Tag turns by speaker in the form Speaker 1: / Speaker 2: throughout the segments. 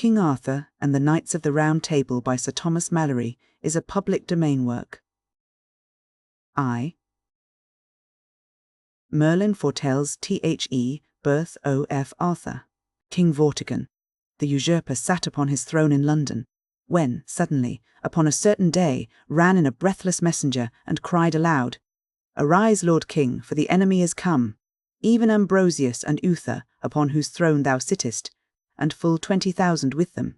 Speaker 1: King Arthur and the Knights of the Round Table by Sir Thomas Malory is a public domain work. Merlin foretells birth of Arthur. King Vortigern, the usurper, sat upon his throne in London, when, suddenly, upon a certain day, ran in a breathless messenger, and cried aloud, "Arise, Lord King, for the enemy is come, even Ambrosius and Uther, upon whose throne thou sittest, and full 20,000 with them.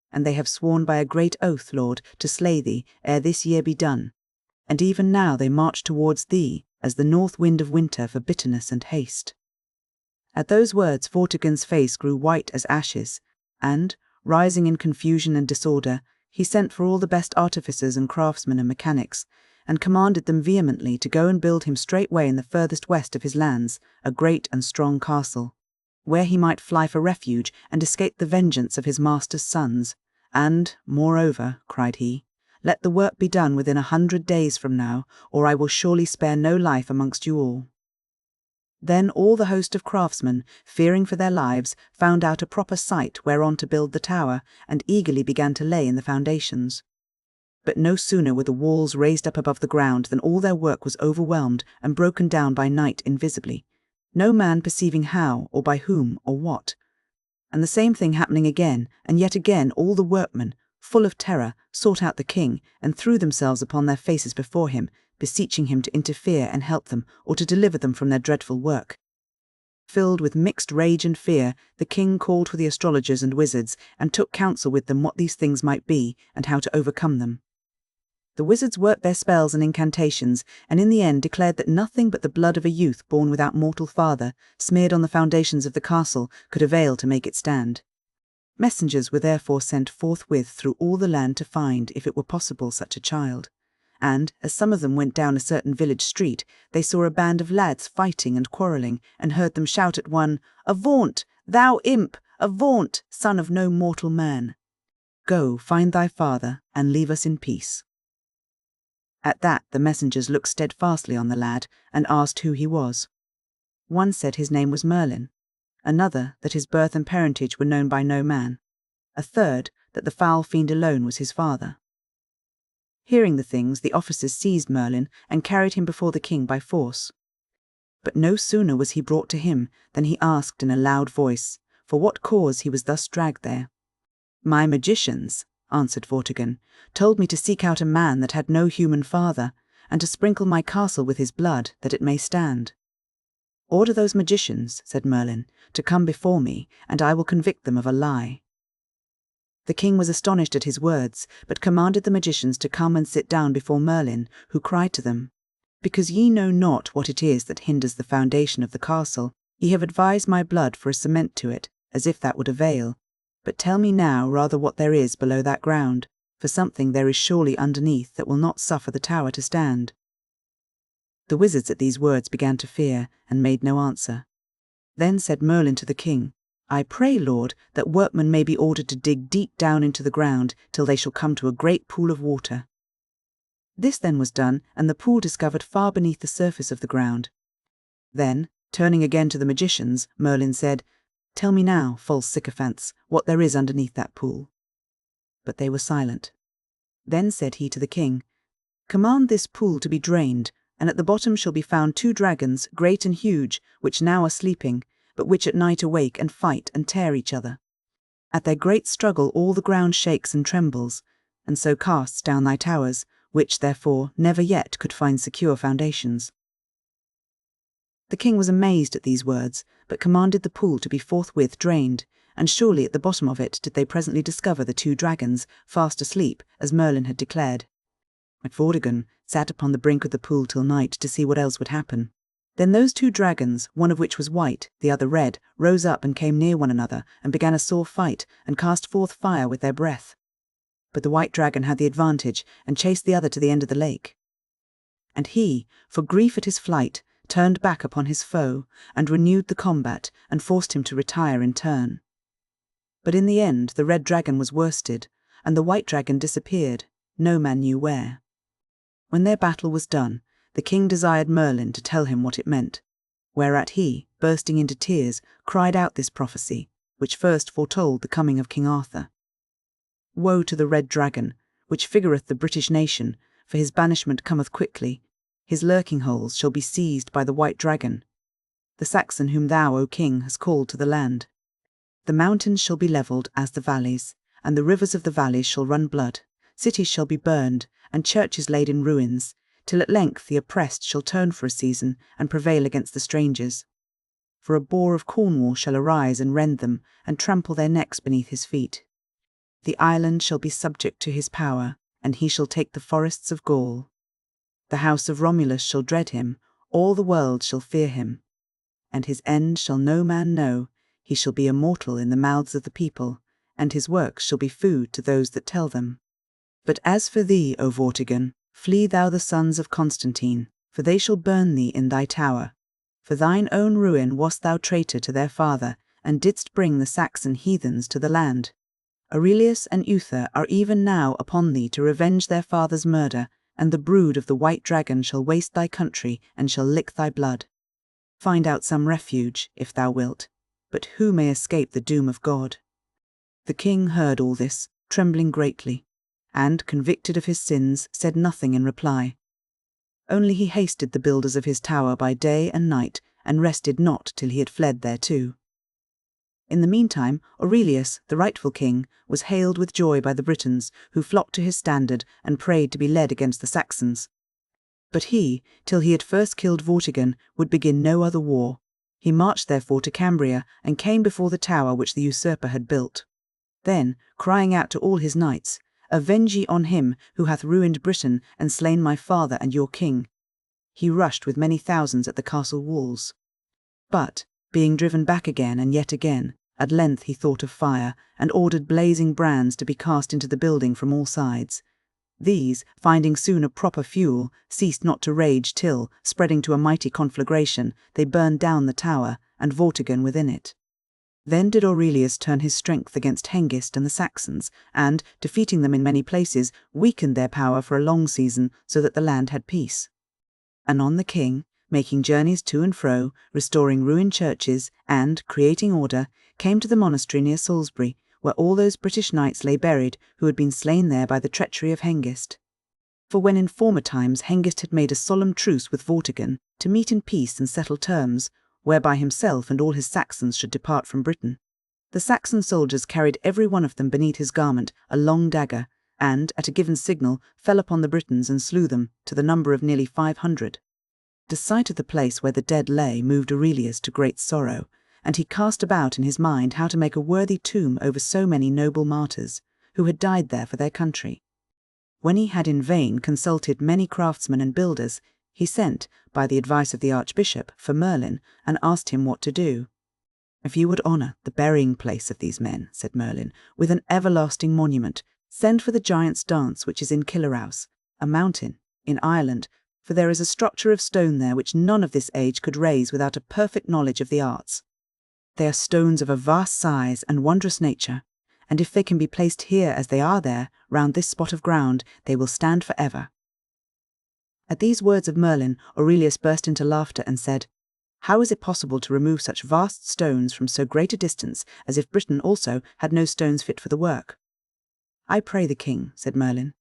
Speaker 1: And they have sworn by a great oath, Lord, to slay thee ere this year be done. And even now they march towards thee, as the north wind of winter for bitterness and haste." At those words Vortigern's face grew white as ashes, and, rising in confusion and disorder, he sent for all the best artificers and craftsmen and mechanics, and commanded them vehemently to go and build him straightway in the furthest west of his lands a great and strong castle, where he might fly for refuge and escape the vengeance of his master's sons. "And, moreover," cried he, "let the work be done within 100 days from now, or I will surely spare no life amongst you all." Then all the host of craftsmen, fearing for their lives, found out a proper site whereon to build the tower, and eagerly began to lay in the foundations. But no sooner were the walls raised up above the ground than all their work was overwhelmed and broken down by night invisibly, no man perceiving how, or by whom, or what. And the same thing happening again, and yet again, all the workmen, full of terror, sought out the king, and threw themselves upon their faces before him, beseeching him to interfere and help them, or to deliver them from their dreadful work. Filled with mixed rage and fear, the king called for the astrologers and wizards, and took counsel with them what these things might be, and how to overcome them. The wizards worked their spells and incantations, and in the end declared that nothing but the blood of a youth born without mortal father, smeared on the foundations of the castle, could avail to make it stand. Messengers were therefore sent forthwith through all the land to find, if it were possible, such a child. And, as some of them went down a certain village street, they saw a band of lads fighting and quarrelling, and heard them shout at one, "Avaunt, thou imp! Avaunt, son of no mortal man! Go, find thy father, and leave us in peace." At that the messengers looked steadfastly on the lad, and asked who he was. One said his name was Merlin, another that his birth and parentage were known by no man, a third that the foul fiend alone was his father. Hearing the things, the officers seized Merlin and carried him before the king by force. But no sooner was he brought to him than he asked in a loud voice for what cause he was thus dragged there. "My magicians," answered Vortigern, "told me to seek out a man that had no human father, and to sprinkle my castle with his blood, that it may stand." "Order those magicians," said Merlin, "to come before me, and I will convict them of a lie." The king was astonished at his words, but commanded the magicians to come and sit down before Merlin, who cried to them, "Because ye know not what it is that hinders the foundation of the castle, ye have advised my blood for a cement to it, as if that would avail. But tell me now rather what there is below that ground, for something there is surely underneath that will not suffer the tower to stand." The wizards at these words began to fear, and made no answer. Then said Merlin to the king, "I pray, Lord, that workmen may be ordered to dig deep down into the ground, till they shall come to a great pool of water." This then was done, and the pool discovered far beneath the surface of the ground. Then, turning again to the magicians, Merlin said, "Tell me now, false sycophants, what there is underneath that pool." But they were silent. Then said he to the king, "Command this pool to be drained, and at the bottom shall be found 2 dragons, great and huge, which now are sleeping, but which at night awake and fight and tear each other. At their great struggle all the ground shakes and trembles, and so casts down thy towers, which, therefore, never yet could find secure foundations." The king was amazed at these words, but commanded the pool to be forthwith drained, and surely at the bottom of it did they presently discover the 2 dragons, fast asleep, as Merlin had declared. Vortigern sat upon the brink of the pool till night to see what else would happen. Then those 2 dragons, one of which was white, the other red, rose up and came near one another, and began a sore fight, and cast forth fire with their breath. But the white dragon had the advantage, and chased the other to the end of the lake. And he, for grief at his flight, turned back upon his foe, and renewed the combat, and forced him to retire in turn. But in the end the red dragon was worsted, and the white dragon disappeared, no man knew where. When their battle was done, the king desired Merlin to tell him what it meant, whereat he, bursting into tears, cried out this prophecy, which first foretold the coming of King Arthur. Woe to the red dragon, which figureth the British nation, for his banishment cometh quickly. His lurking holes shall be seized by the white dragon, the Saxon whom thou, O king, hast called to the land. The mountains shall be levelled as the valleys, and the rivers of the valleys shall run blood. Cities shall be burned, and churches laid in ruins, till at length the oppressed shall turn for a season, and prevail against the strangers. For a boar of Cornwall shall arise and rend them, and trample their necks beneath his feet. The island shall be subject to his power, and he shall take the forests of Gaul. The house of Romulus shall dread him, all the world shall fear him. And his end shall no man know, he shall be immortal in the mouths of the people, and his works shall be food to those that tell them. But as for thee, O Vortigern, flee thou the sons of Constantine, for they shall burn thee in thy tower. For thine own ruin wast thou traitor to their father, and didst bring the Saxon heathens to the land. Aurelius and Uther are even now upon thee to revenge their father's murder, and the brood of the white dragon shall waste thy country, and shall lick thy blood. Find out some refuge, if thou wilt, but who may escape the doom of God? The king heard all this, trembling greatly, and, convicted of his sins, said nothing in reply. Only he hasted the builders of his tower by day and night, and rested not till he had fled thereto. In the meantime, Aurelius, the rightful king, was hailed with joy by the Britons, who flocked to his standard and prayed to be led against the Saxons. But he, till he had first killed Vortigern, would begin no other war. He marched therefore to Cambria, and came before the tower which the usurper had built. Then, crying out to all his knights, "Avenge ye on him who hath ruined Britain and slain my father and your king," he rushed with many thousands at the castle walls. But, being driven back again and yet again, at length he thought of fire, and ordered blazing brands to be cast into the building from all sides. These, finding soon a proper fuel, ceased not to rage till, spreading to a mighty conflagration, they burned down the tower, and Vortigern within it. Then did Aurelius turn his strength against Hengist and the Saxons, and, defeating them in many places, weakened their power for a long season, so that the land had peace. Anon the king, making journeys to and fro, restoring ruined churches, and, creating order, came to the monastery near Salisbury, where all those British knights lay buried who had been slain there by the treachery of Hengist. For when in former times Hengist had made a solemn truce with Vortigern, to meet in peace and settle terms, whereby himself and all his Saxons should depart from Britain, the Saxon soldiers carried every one of them beneath his garment a long dagger, and, at a given signal, fell upon the Britons and slew them, to the number of nearly 500. The sight of the place where the dead lay moved Aurelius to great sorrow, and he cast about in his mind how to make a worthy tomb over so many noble martyrs, who had died there for their country. When he had in vain consulted many craftsmen and builders, he sent, by the advice of the archbishop, for Merlin, and asked him what to do. "If you would honour the burying place of these men," said Merlin, "with an everlasting monument, send for the Giant's Dance which is in Killerhouse, a mountain, in Ireland, for there is a structure of stone there which none of this age could raise without a perfect knowledge of the arts. They are stones of a vast size and wondrous nature, and if they can be placed here as they are there, round this spot of ground, they will stand for ever." At these words of Merlin, Aurelius burst into laughter and said, "How is it possible to remove such vast stones from so great a distance as if Britain also had no stones fit for the work?" "I pray the king," said Merlin,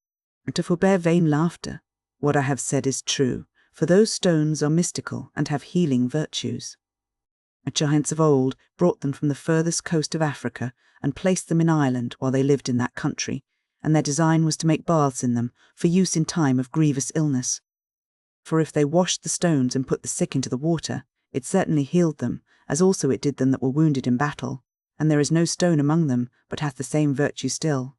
Speaker 1: "to forbear vain laughter. What I have said is true, for those stones are mystical and have healing virtues. Giants of old brought them from the furthest coast of Africa and placed them in Ireland while they lived in that country, and their design was to make baths in them for use in time of grievous illness. For if they washed the stones and put the sick into the water, it certainly healed them, as also it did them that were wounded in battle, and there is no stone among them but hath the same virtue still."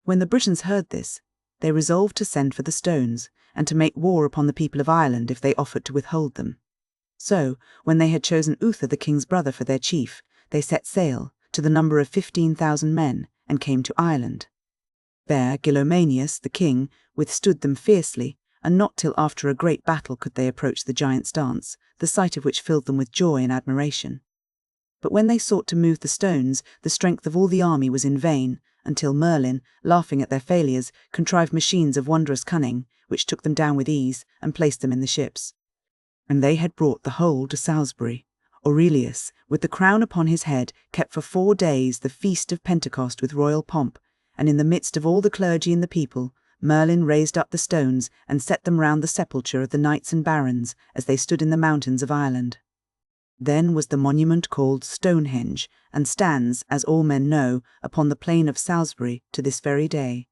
Speaker 1: When the Britons heard this, they resolved to send for the stones, and to make war upon the people of Ireland if they offered to withhold them. So, when they had chosen Uther the king's brother for their chief, they set sail, to the number of 15,000 men, and came to Ireland. There Gilomanius, the king, withstood them fiercely, and not till after a great battle could they approach the Giant's Dance, the sight of which filled them with joy and admiration. But when they sought to move the stones, the strength of all the army was in vain, until Merlin, laughing at their failures, contrived machines of wondrous cunning, which took them down with ease, and placed them in the ships. And they had brought the whole to Salisbury, Aurelius, with the crown upon his head, kept for 4 days the feast of Pentecost with royal pomp, and in the midst of all the clergy and the people, Merlin raised up the stones and set them round the sepulchre of the knights and barons as they stood in the mountains of Ireland. Then was the monument called Stonehenge, and stands, as all men know, upon the plain of Salisbury to this very day.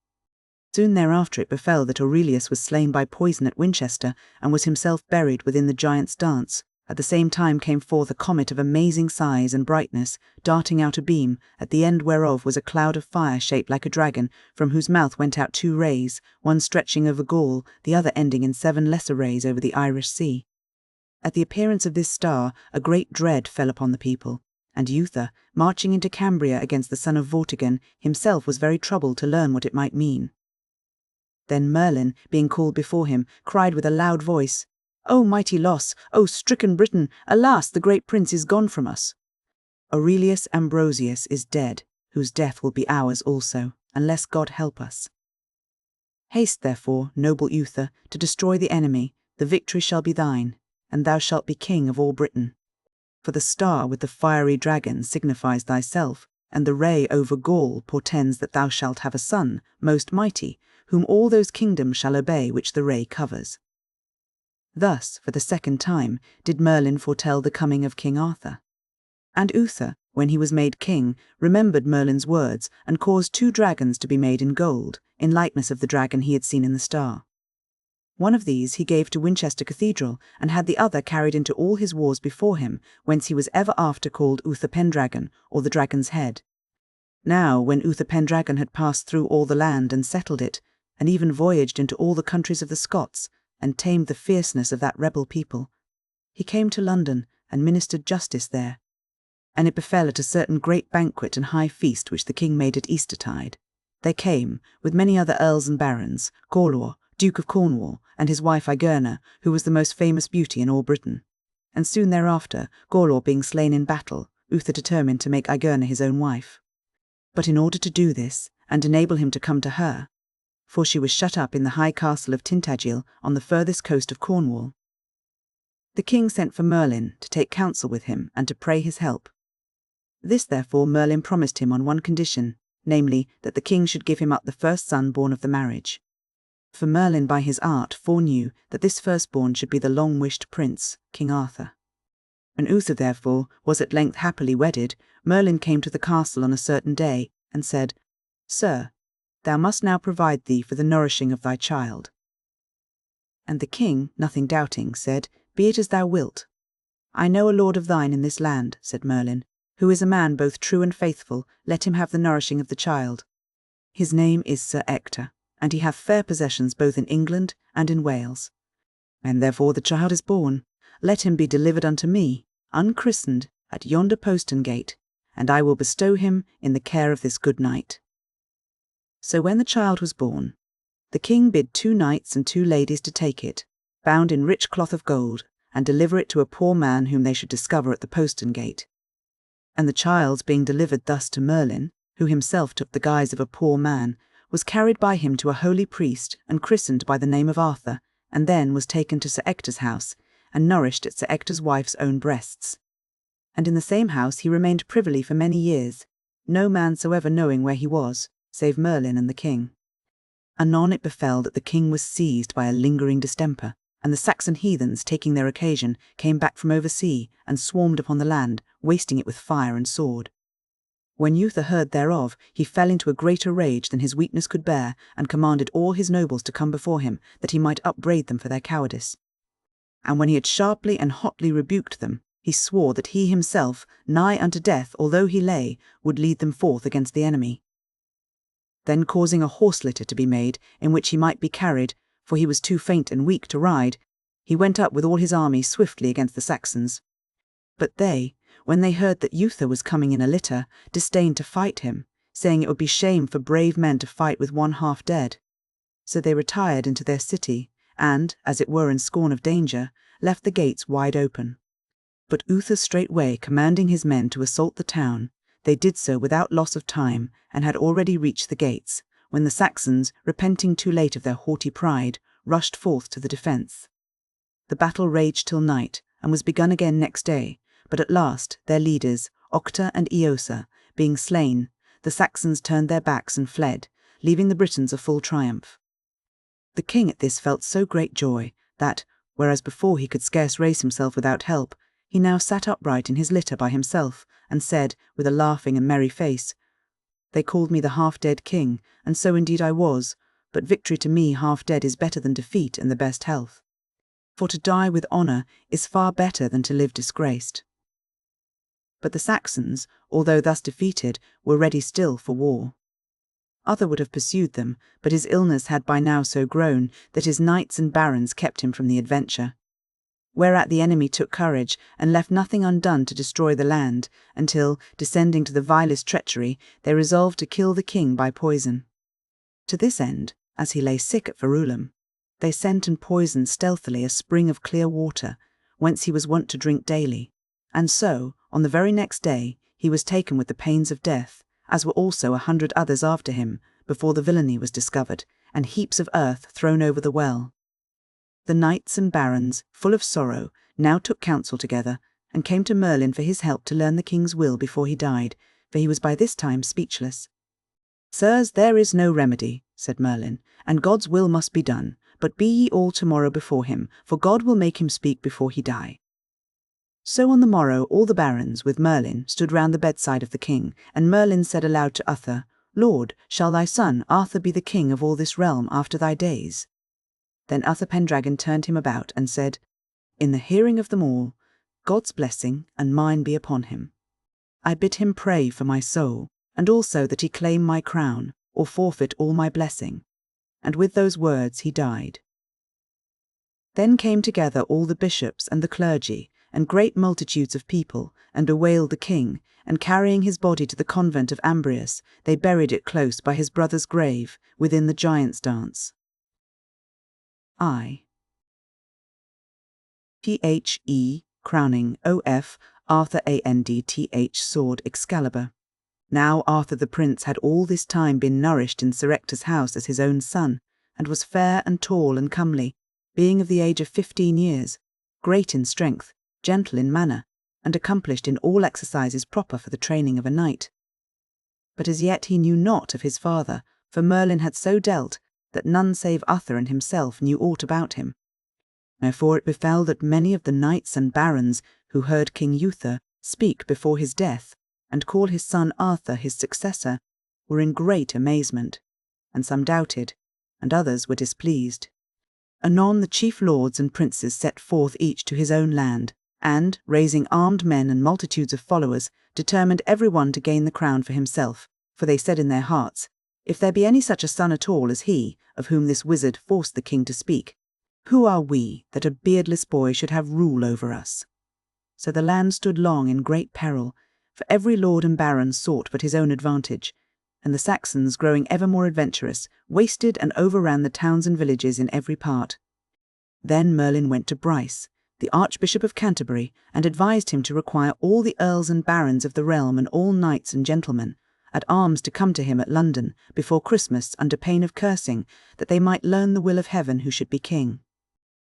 Speaker 1: Soon thereafter it befell that Aurelius was slain by poison at Winchester, and was himself buried within the Giant's Dance. At the same time came forth a comet of amazing size and brightness, darting out a beam, at the end whereof was a cloud of fire shaped like a dragon, from whose mouth went out 2 rays, one stretching over Gaul, the other ending in 7 lesser rays over the Irish Sea. At the appearance of this star, a great dread fell upon the people, and Uther, marching into Cambria against the son of Vortigern, himself was very troubled to learn what it might mean. Then Merlin, being called before him, cried with a loud voice, "O mighty loss! O stricken Britain! Alas, the great prince is gone from us! Aurelius Ambrosius is dead, whose death will be ours also, unless God help us. Haste, therefore, noble Uther, to destroy the enemy, the victory shall be thine, and thou shalt be king of all Britain. For the star with the fiery dragon signifies thyself, and the ray over Gaul portends that thou shalt have a son, most mighty, whom all those kingdoms shall obey which the ray covers." Thus, for the 2nd time, did Merlin foretell the coming of King Arthur. And Uther, when he was made king, remembered Merlin's words, and caused 2 dragons to be made in gold, in likeness of the dragon he had seen in the star. One of these he gave to Winchester Cathedral, and had the other carried into all his wars before him, whence he was ever after called Uther Pendragon, or the dragon's head. Now, when Uther Pendragon had passed through all the land and settled it, and even voyaged into all the countries of the Scots, and tamed the fierceness of that rebel people, he came to London, and ministered justice there. And it befell at a certain great banquet and high feast which the king made at Eastertide. There came, with many other earls and barons, Gorlois, Duke of Cornwall, and his wife Igerna, who was the most famous beauty in all Britain. And soon thereafter, Gorlois being slain in battle, Uther determined to make Igerna his own wife. But in order to do this, and enable him to come to her, for she was shut up in the high castle of Tintagel on the furthest coast of Cornwall, the king sent for Merlin to take counsel with him and to pray his help. This therefore Merlin promised him on one condition, namely, that the king should give him up the first son born of the marriage. For Merlin by his art foreknew that this firstborn should be the long-wished prince, King Arthur. When Uther therefore was at length happily wedded, Merlin came to the castle on a certain day, and said, "Sir, thou must now provide thee for the nourishing of thy child." And the king, nothing doubting, said, "Be it as thou wilt." "I know a lord of thine in this land," said Merlin, "who is a man both true and faithful, let him have the nourishing of the child. His name is Sir Ector, and he hath fair possessions both in England and in Wales. And therefore the child is born, let him be delivered unto me, unchristened, at yonder postern gate, and I will bestow him in the care of this good knight." So when the child was born, the king bid 2 knights and 2 ladies to take it, bound in rich cloth of gold, and deliver it to a poor man whom they should discover at the postern gate. And the child being delivered thus to Merlin, who himself took the guise of a poor man, was carried by him to a holy priest, and christened by the name of Arthur, and then was taken to Sir Ector's house, and nourished at Sir Ector's wife's own breasts. And in the same house he remained privily for many years, no man soever knowing where he was, save Merlin and the king. Anon it befell that the king was seized by a lingering distemper, and the Saxon heathens, taking their occasion, came back from oversea, and swarmed upon the land, wasting it with fire and sword. When Uther heard thereof, he fell into a greater rage than his weakness could bear, and commanded all his nobles to come before him, that he might upbraid them for their cowardice. And when he had sharply and hotly rebuked them, he swore that he himself, nigh unto death although he lay, would lead them forth against the enemy. Then causing a horse-litter to be made, in which he might be carried, for he was too faint and weak to ride, he went up with all his army swiftly against the Saxons. But they, when they heard that Uther was coming in a litter, disdained to fight him, saying it would be shame for brave men to fight with one half dead. So they retired into their city, and, as it were in scorn of danger, left the gates wide open. But Uther straightway commanding his men to assault the town, they did so without loss of time, and had already reached the gates, when the Saxons, repenting too late of their haughty pride, rushed forth to the defence. The battle raged till night, and was begun again next day, But at last their leaders, Octa and Eosa, being slain, the Saxons turned their backs and fled, leaving the Britons a full triumph. The king at this felt so great joy that, whereas before he could scarce raise himself without help, he now sat upright in his litter by himself, and said, with a laughing and merry face, "They called me the half-dead king, and so indeed I was, but victory to me half-dead is better than defeat and the best health. For to die with honour is far better than to live disgraced." But the Saxons, although thus defeated, were ready still for war. Arthur would have pursued them, but his illness had by now so grown that his knights and barons kept him from the adventure. Whereat the enemy took courage, and left nothing undone to destroy the land, until, descending to the vilest treachery, they resolved to kill the king by poison. To this end, as he lay sick at Verulam, they sent and poisoned stealthily a spring of clear water, whence he was wont to drink daily, and so, on the very next day, he was taken with the pains of death, as were also 100 others after him, before the villainy was discovered, and heaps of earth thrown over the well. The knights and barons, full of sorrow, now took counsel together, and came to Merlin for his help to learn the king's will before he died, for he was by this time speechless. "Sirs, there is no remedy," said Merlin, "and God's will must be done, but be ye all tomorrow before him, for God will make him speak before he die." So on the morrow all the barons, with Merlin, stood round the bedside of the king, and Merlin said aloud to Uther, "Lord, shall thy son Arthur be the king of all this realm after thy days?" Then Uther Pendragon turned him about and said, "In the hearing of them all, God's blessing and mine be upon him. I bid him pray for my soul, and also that he claim my crown, or forfeit all my blessing." And with those words he died. Then came together all the bishops and the clergy, and great multitudes of people, and bewailed the king, and carrying his body to the convent of Ambrius, they buried it close by his brother's grave, within the Giant's Dance. The crowning Arthur Andth sword Excalibur. Now Arthur the prince had all this time been nourished in Sir Ector's house as his own son, and was fair and tall and comely, being of the age of 15 years, great in strength, gentle in manner, and accomplished in all exercises proper for the training of a knight. But as yet he knew not of his father, for Merlin had so dealt that none save Uther and himself knew aught about him. Wherefore it befell that many of the knights and barons who heard King Uther speak before his death, and call his son Arthur his successor, were in great amazement, and some doubted, and others were displeased. Anon the chief lords and princes set forth each to his own land, and, raising armed men and multitudes of followers, determined every one to gain the crown for himself, for they said in their hearts, "If there be any such a son at all as he, of whom this wizard forced the king to speak, who are we, that a beardless boy should have rule over us?" So the land stood long in great peril, for every lord and baron sought but his own advantage, and the Saxons, growing ever more adventurous, wasted and overran the towns and villages in every part. Then Merlin went to Bryce, the Archbishop of Canterbury, and advised him to require all the earls and barons of the realm and all knights and gentlemen at arms to come to him at London before Christmas under pain of cursing, that they might learn the will of heaven who should be king.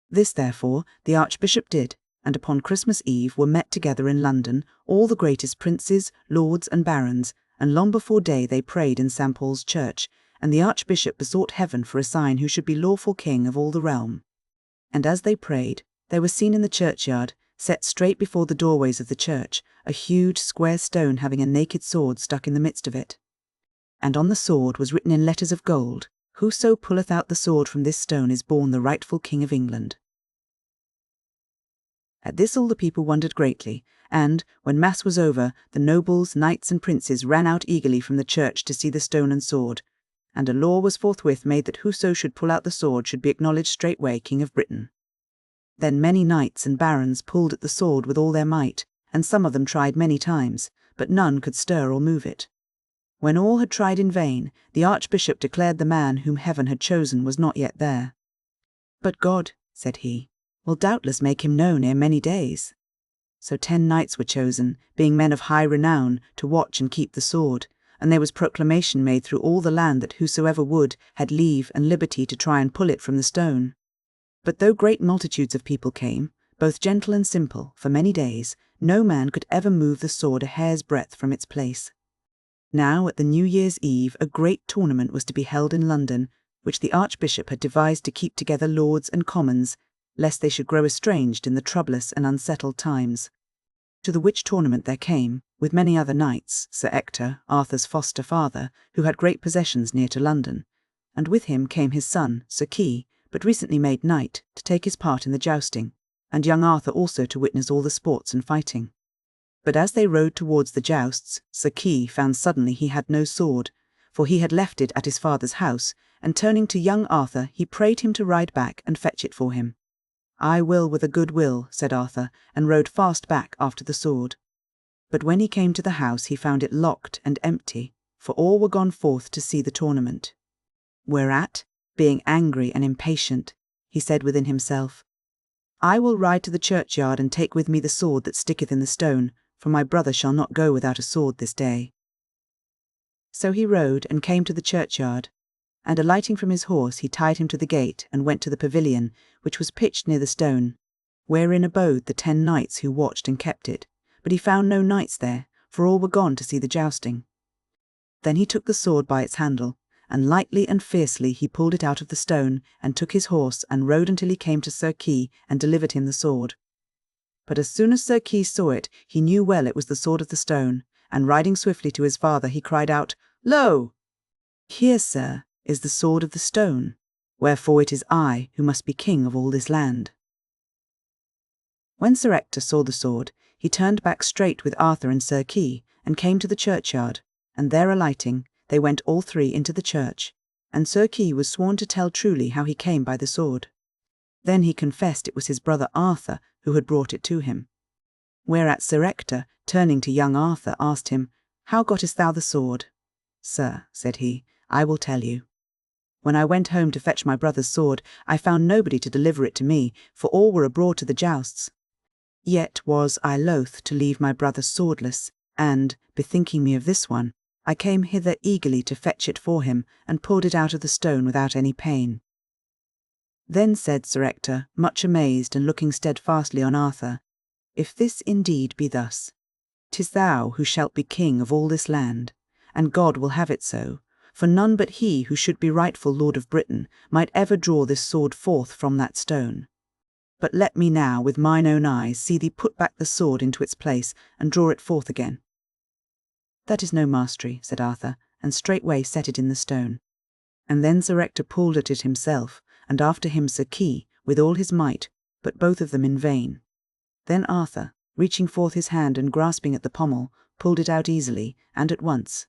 Speaker 1: This, therefore, the Archbishop did, and upon Christmas Eve were met together in London all the greatest princes, lords, and barons, and long before day they prayed in St. Paul's Church, and the Archbishop besought heaven for a sign who should be lawful king of all the realm. And as they prayed, there was seen in the churchyard, set straight before the doorways of the church, a huge square stone having a naked sword stuck in the midst of it. And on the sword was written in letters of gold, "Whoso pulleth out the sword from this stone is born the rightful king of England." At this all the people wondered greatly, and, when mass was over, the nobles, knights, and princes ran out eagerly from the church to see the stone and sword, and a law was forthwith made that whoso should pull out the sword should be acknowledged straightway King of Britain. Then many knights and barons pulled at the sword with all their might, and some of them tried many times, but none could stir or move it. When all had tried in vain, the Archbishop declared the man whom heaven had chosen was not yet there. "But God," said he, "will doubtless make him known ere many days." So 10 knights were chosen, being men of high renown, to watch and keep the sword, and there was proclamation made through all the land that whosoever would had leave and liberty to try and pull it from the stone. But though great multitudes of people came, both gentle and simple, for many days, no man could ever move the sword a hair's breadth from its place. Now, at the New Year's Eve, a great tournament was to be held in London, which the Archbishop had devised to keep together Lords and Commons, lest they should grow estranged in the troublous and unsettled times. To the which tournament there came, with many other knights, Sir Ector, Arthur's foster father, who had great possessions near to London, and with him came his son, Sir Kay, but recently made knight, to take his part in the jousting, and young Arthur also to witness all the sports and fighting. But as they rode towards the jousts, Sir Kay found suddenly he had no sword, for he had left it at his father's house, and turning to young Arthur, he prayed him to ride back and fetch it for him. "I will with a good will," said Arthur, and rode fast back after the sword. But when he came to the house he found it locked and empty, for all were gone forth to see the tournament. Whereat, being angry and impatient, he said within himself, "I will ride to the churchyard and take with me the sword that sticketh in the stone, for my brother shall not go without a sword this day." So he rode and came to the churchyard, and alighting from his horse he tied him to the gate and went to the pavilion, which was pitched near the stone, wherein abode the 10 knights who watched and kept it, but he found no knights there, for all were gone to see the jousting. Then he took the sword by its handle, and lightly and fiercely he pulled it out of the stone, and took his horse and rode until he came to Sir Kay and delivered him the sword. But as soon as Sir Kay saw it, he knew well it was the sword of the stone, and riding swiftly to his father, he cried out, "Lo! Here, sir, is the sword of the stone, wherefore it is I who must be king of all this land." When Sir Ector saw the sword, he turned back straight with Arthur and Sir Kay, and came to the churchyard, and there alighting, they went all 3 into the church, and Sir Kay was sworn to tell truly how he came by the sword. Then he confessed it was his brother Arthur who had brought it to him. Whereat Sir Ector, turning to young Arthur, asked him, "How gottest thou the sword?" "Sir," said he, "I will tell you. When I went home to fetch my brother's sword, I found nobody to deliver it to me, for all were abroad to the jousts. Yet was I loath to leave my brother swordless, and, bethinking me of this one, I came hither eagerly to fetch it for him, and pulled it out of the stone without any pain." Then said Sir Ector, much amazed and looking steadfastly on Arthur, "If this indeed be thus, 'tis thou who shalt be king of all this land, and God will have it so, for none but he who should be rightful lord of Britain might ever draw this sword forth from that stone. But let me now with mine own eyes see thee put back the sword into its place, and draw it forth again." "That is no mastery," said Arthur, and straightway set it in the stone. And then Sir Ector pulled at it himself, and after him Sir Kay, with all his might, but both of them in vain. Then Arthur, reaching forth his hand and grasping at the pommel, pulled it out easily, and at once.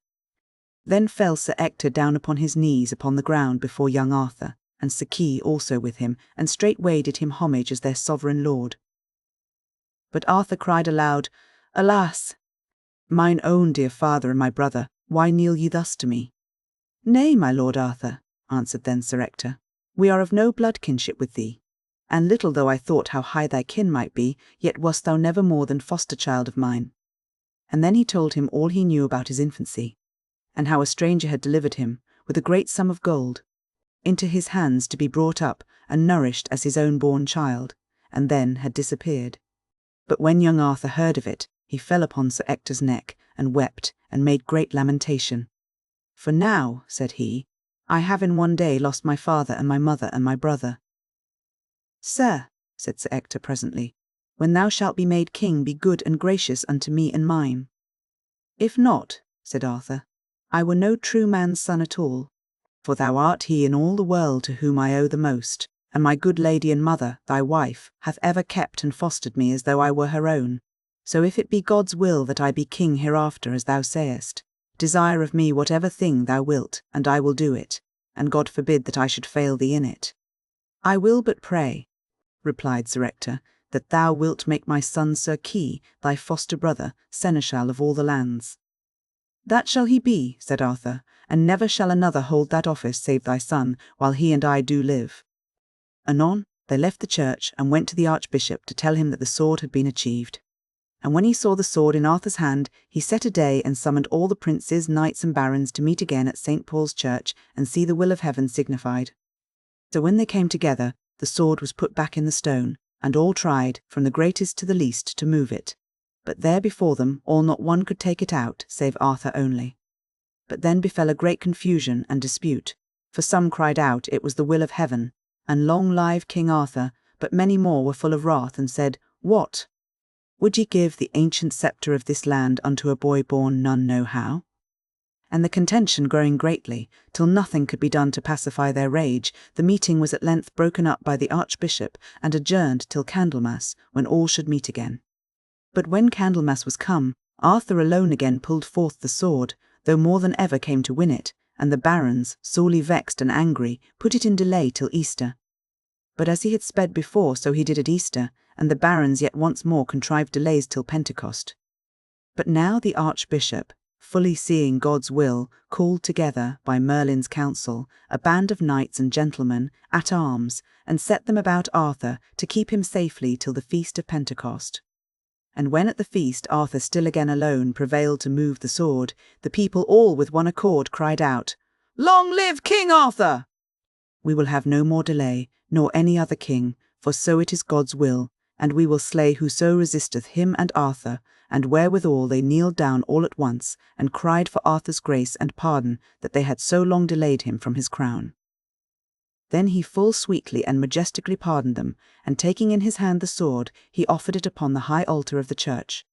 Speaker 1: Then fell Sir Ector down upon his knees upon the ground before young Arthur, and Sir Kay also with him, and straightway did him homage as their sovereign lord. But Arthur cried aloud, "Alas! Mine own dear father and my brother, why kneel ye thus to me?" "Nay, my lord Arthur," answered then Sir Ector, "we are of no blood kinship with thee, and little though I thought how high thy kin might be, yet wast thou never more than foster child of mine." And then he told him all he knew about his infancy, and how a stranger had delivered him, with a great sum of gold, into his hands to be brought up and nourished as his own born child, and then had disappeared. But when young Arthur heard of it, he fell upon Sir Ector's neck, and wept, and made great lamentation. "For now," said he, "I have in one day lost my father and my mother and my brother." "Sir," said Sir Ector presently, "when thou shalt be made king, be good and gracious unto me and mine." "If not," said Arthur, "I were no true man's son at all, for thou art he in all the world to whom I owe the most, and my good lady and mother, thy wife, hath ever kept and fostered me as though I were her own. So if it be God's will that I be king hereafter as thou sayest, desire of me whatever thing thou wilt, and I will do it, and God forbid that I should fail thee in it." "I will but pray," replied Sir Ector, "that thou wilt make my son Sir Kay, thy foster brother, seneschal of all the lands." "That shall he be," said Arthur, "and never shall another hold that office save thy son, while he and I do live." Anon they left the church and went to the Archbishop to tell him that the sword had been achieved. And when he saw the sword in Arthur's hand, he set a day and summoned all the princes, knights, and barons to meet again at St. Paul's Church and see the will of heaven signified. So when they came together, the sword was put back in the stone, and all tried, from the greatest to the least, to move it. But there before them all not one could take it out, save Arthur only. But then befell a great confusion and dispute, for some cried out it was the will of heaven, and long live King Arthur, but many more were full of wrath, and said, What? Would ye give the ancient sceptre of this land unto a boy born none know how? And the contention growing greatly, till nothing could be done to pacify their rage, the meeting was at length broken up by the Archbishop, and adjourned till Candlemas, when all should meet again. But when Candlemas was come, Arthur alone again pulled forth the sword, though more than ever came to win it, and the barons, sorely vexed and angry, put it in delay till Easter. But as he had sped before, so he did at Easter, and the barons yet once more contrived delays till Pentecost. But now the Archbishop, fully seeing God's will, called together, by Merlin's counsel, a band of knights and gentlemen, at arms, and set them about Arthur to keep him safely till the feast of Pentecost. And when at the feast Arthur still again alone prevailed to move the sword, the people all with one accord cried out, Long live King Arthur! We will have no more delay, nor any other king, for so it is God's will, and we will slay whoso resisteth him and Arthur. And wherewithal they kneeled down all at once, and cried for Arthur's grace and pardon, that they had so long delayed him from his crown. Then he full sweetly and majestically pardoned them, and taking in his hand the sword, he offered it upon the high altar of the church.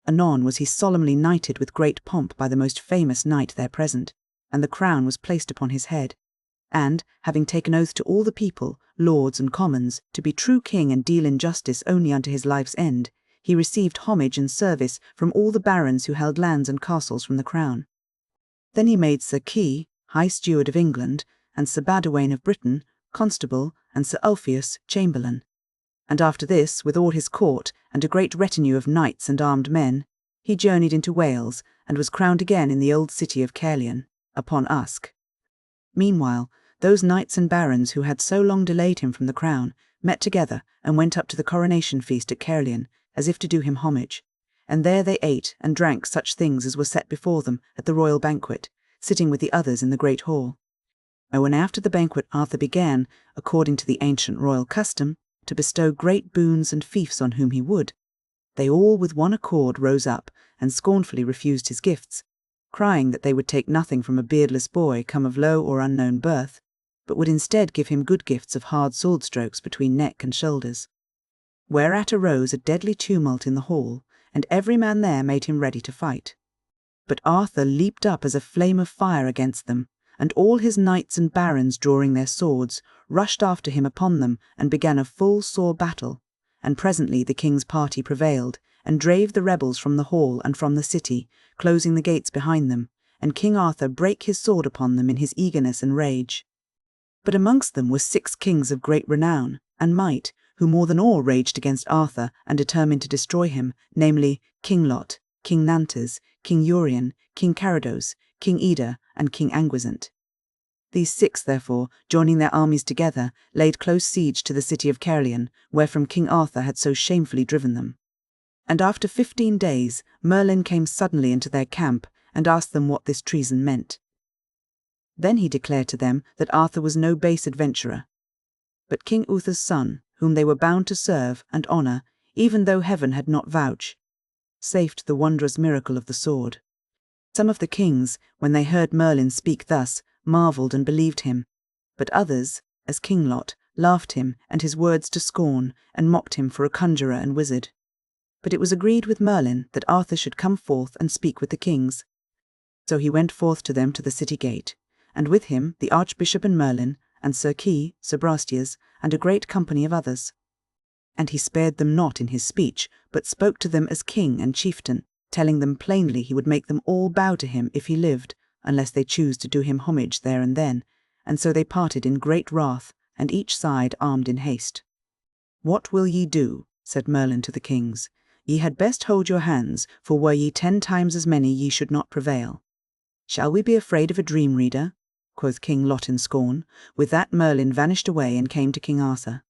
Speaker 1: Anon was he solemnly knighted with great pomp by the most famous knight there present, and the crown was placed upon his head. And, having taken oath to all the people, lords and commons, to be true king and deal in justice only unto his life's end, he received homage and service from all the barons who held lands and castles from the crown. Then he made Sir Key, High Steward of England, and Sir Badewaine of Britain, Constable, and Sir Ulfius, Chamberlain. And after this, with all his court, and a great retinue of knights and armed men, he journeyed into Wales, and was crowned again in the old city of Caerleon, upon Usk. Meanwhile, those knights and barons who had so long delayed him from the crown, met together, and went up to the coronation feast at Caerleon, as if to do him homage, and there they ate and drank such things as were set before them at the royal banquet, sitting with the others in the great hall. And when after the banquet Arthur began, according to the ancient royal custom, to bestow great boons and fiefs on whom he would, they all with one accord rose up, and scornfully refused his gifts, crying that they would take nothing from a beardless boy come of low or unknown birth, but would instead give him good gifts of hard sword strokes between neck and shoulders. Whereat arose a deadly tumult in the hall, and every man there made him ready to fight. But Arthur leaped up as a flame of fire against them, and all his knights and barons drawing their swords, rushed after him upon them, and began a full sore battle. And presently the king's party prevailed, and drave the rebels from the hall and from the city, closing the gates behind them, and King Arthur brake his sword upon them in his eagerness and rage. But amongst them were 6 kings of great renown and might, who more than all raged against Arthur and determined to destroy him, namely King Lot, King Nantes, King Urien, King Carados, King Eda, and King Anguisant. These 6, therefore, joining their armies together, laid close siege to the city of Caerleon, wherefrom King Arthur had so shamefully driven them. And after 15 days, Merlin came suddenly into their camp, and asked them what this treason meant. Then he declared to them that Arthur was no base adventurer, but King Uther's son, whom they were bound to serve and honour, even though heaven had not vouchsafed the wondrous miracle of the sword. Some of the kings, when they heard Merlin speak thus, marvelled and believed him, but others, as King Lot, laughed him and his words to scorn, and mocked him for a conjurer and wizard. But it was agreed with Merlin that Arthur should come forth and speak with the kings. So he went forth to them to the city gate, and with him the Archbishop and Merlin, and Sir Key, Sir Brastias, and a great company of others. And he spared them not in his speech, but spoke to them as king and chieftain, telling them plainly he would make them all bow to him if he lived, unless they choose to do him homage there and then, and so they parted in great wrath, and each side armed in haste. What will ye do? Said Merlin to the kings. Ye had best hold your hands, for were ye 10 times as many ye should not prevail. Shall we be afraid of a dream reader? Quoth King Lot in scorn. With that Merlin vanished away and came to King Arthur.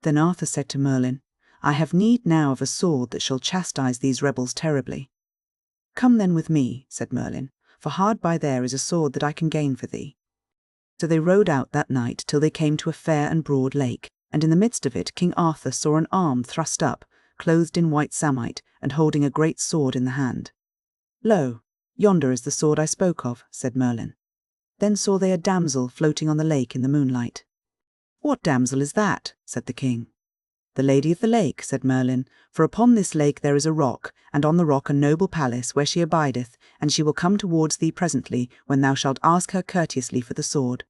Speaker 1: Then Arthur said to Merlin, I have need now of a sword that shall chastise these rebels terribly. Come then with me, said Merlin, for hard by there is a sword that I can gain for thee. So they rode out that night till they came to a fair and broad lake, and in the midst of it King Arthur saw an arm thrust up, clothed in white samite, and holding a great sword in the hand. "Lo, yonder is the sword I spoke of," said Merlin. Then saw they a damsel floating on the lake in the moonlight. "What damsel is that?" said the king. "The Lady of the Lake," said Merlin, "for upon this lake there is a rock, and on the rock a noble palace where she abideth, and she will come towards thee presently, when thou shalt ask her courteously for the sword."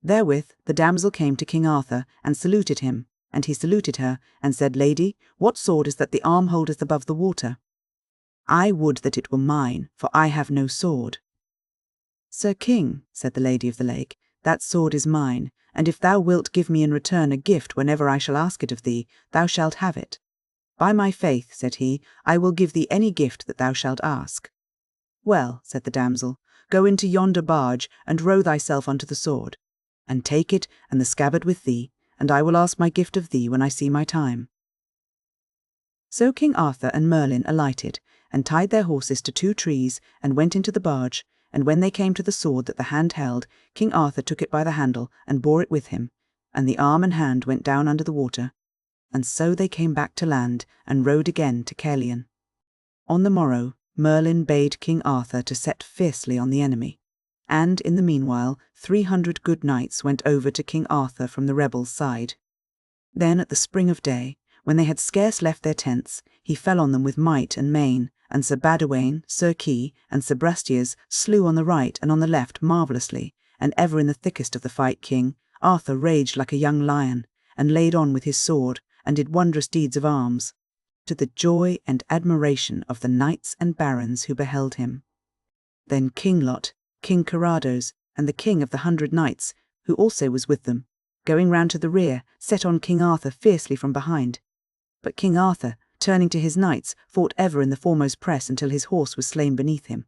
Speaker 1: Therewith the damsel came to King Arthur, and saluted him, and he saluted her, and said, "Lady, what sword is that the arm holdeth above the water?" "I would that it were mine, for I have no sword." "Sir King," said the Lady of the Lake, "that sword is mine, and if thou wilt give me in return a gift whenever I shall ask it of thee, thou shalt have it." "By my faith," said he, "I will give thee any gift that thou shalt ask." "Well," said the damsel, "go into yonder barge, and row thyself unto the sword, and take it and the scabbard with thee, and I will ask my gift of thee when I see my time." So King Arthur and Merlin alighted, and tied their horses to 2 trees, and went into the barge, and when they came to the sword that the hand held, King Arthur took it by the handle, and bore it with him, and the arm and hand went down under the water, and so they came back to land, and rode again to Caerleon. On the morrow Merlin bade King Arthur to set fiercely on the enemy, and in the meanwhile 300 good knights went over to King Arthur from the rebels' side. Then at the spring of day, when they had scarce left their tents, he fell on them with might and main, and Sir Badewaine, Sir Key, and Sir Brastias slew on the right and on the left marvellously, and ever in the thickest of the fight King Arthur raged like a young lion, and laid on with his sword, and did wondrous deeds of arms, to the joy and admiration of the knights and barons who beheld him. Then King Lot, King Carados, and the King of the 100 Knights, who also was with them, going round to the rear, set on King Arthur fiercely from behind. But King Arthur, turning to his knights, fought ever in the foremost press until his horse was slain beneath him.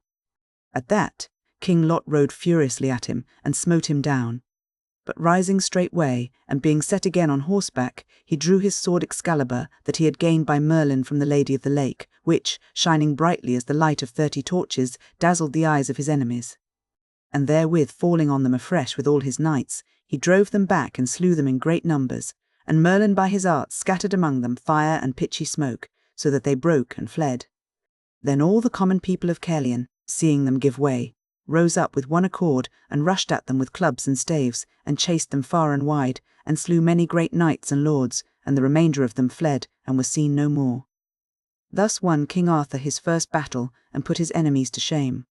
Speaker 1: At that, King Lot rode furiously at him, and smote him down. But rising straightway, and being set again on horseback, he drew his sword Excalibur that he had gained by Merlin from the Lady of the Lake, which, shining brightly as the light of 30 torches, dazzled the eyes of his enemies. And therewith falling on them afresh with all his knights, he drove them back and slew them in great numbers, and Merlin by his arts scattered among them fire and pitchy smoke, so that they broke and fled. Then all the common people of Caerleon, seeing them give way, rose up with one accord, and rushed at them with clubs and staves, and chased them far and wide, and slew many great knights and lords, and the remainder of them fled, and were seen no more. Thus won King Arthur his first battle, and put his enemies to shame.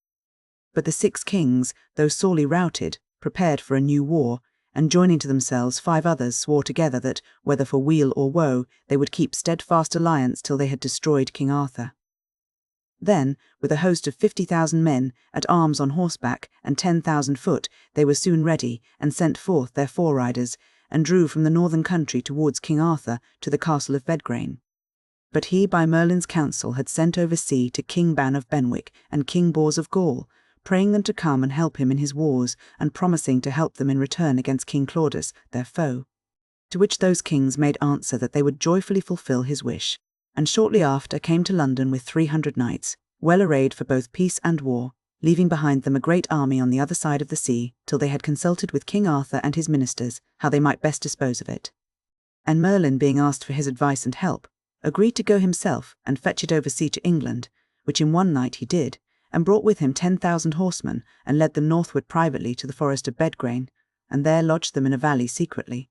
Speaker 1: But the 6 kings, though sorely routed, prepared for a new war, and joining to themselves 5 others swore together that, whether for weal or woe, they would keep steadfast alliance till they had destroyed King Arthur. Then, with a host of 50,000 men, at arms on horseback, and 10,000 foot, they were soon ready, and sent forth their foreriders, and drew from the northern country towards King Arthur to the castle of Bedgraine. But he by Merlin's counsel had sent over sea to King Ban of Benwick and King Bors of Gaul, praying them to come and help him in his wars, and promising to help them in return against King Claudas, their foe. To which those kings made answer that they would joyfully fulfil his wish, and shortly after came to London with 300 knights, well arrayed for both peace and war, leaving behind them a great army on the other side of the sea, till they had consulted with King Arthur and his ministers how they might best dispose of it. And Merlin, being asked for his advice and help, agreed to go himself and fetch it over sea to England, which in one night he did, and brought with him 10,000 horsemen, and led them northward privately to the forest of Bedgraine, and there lodged them in a valley secretly.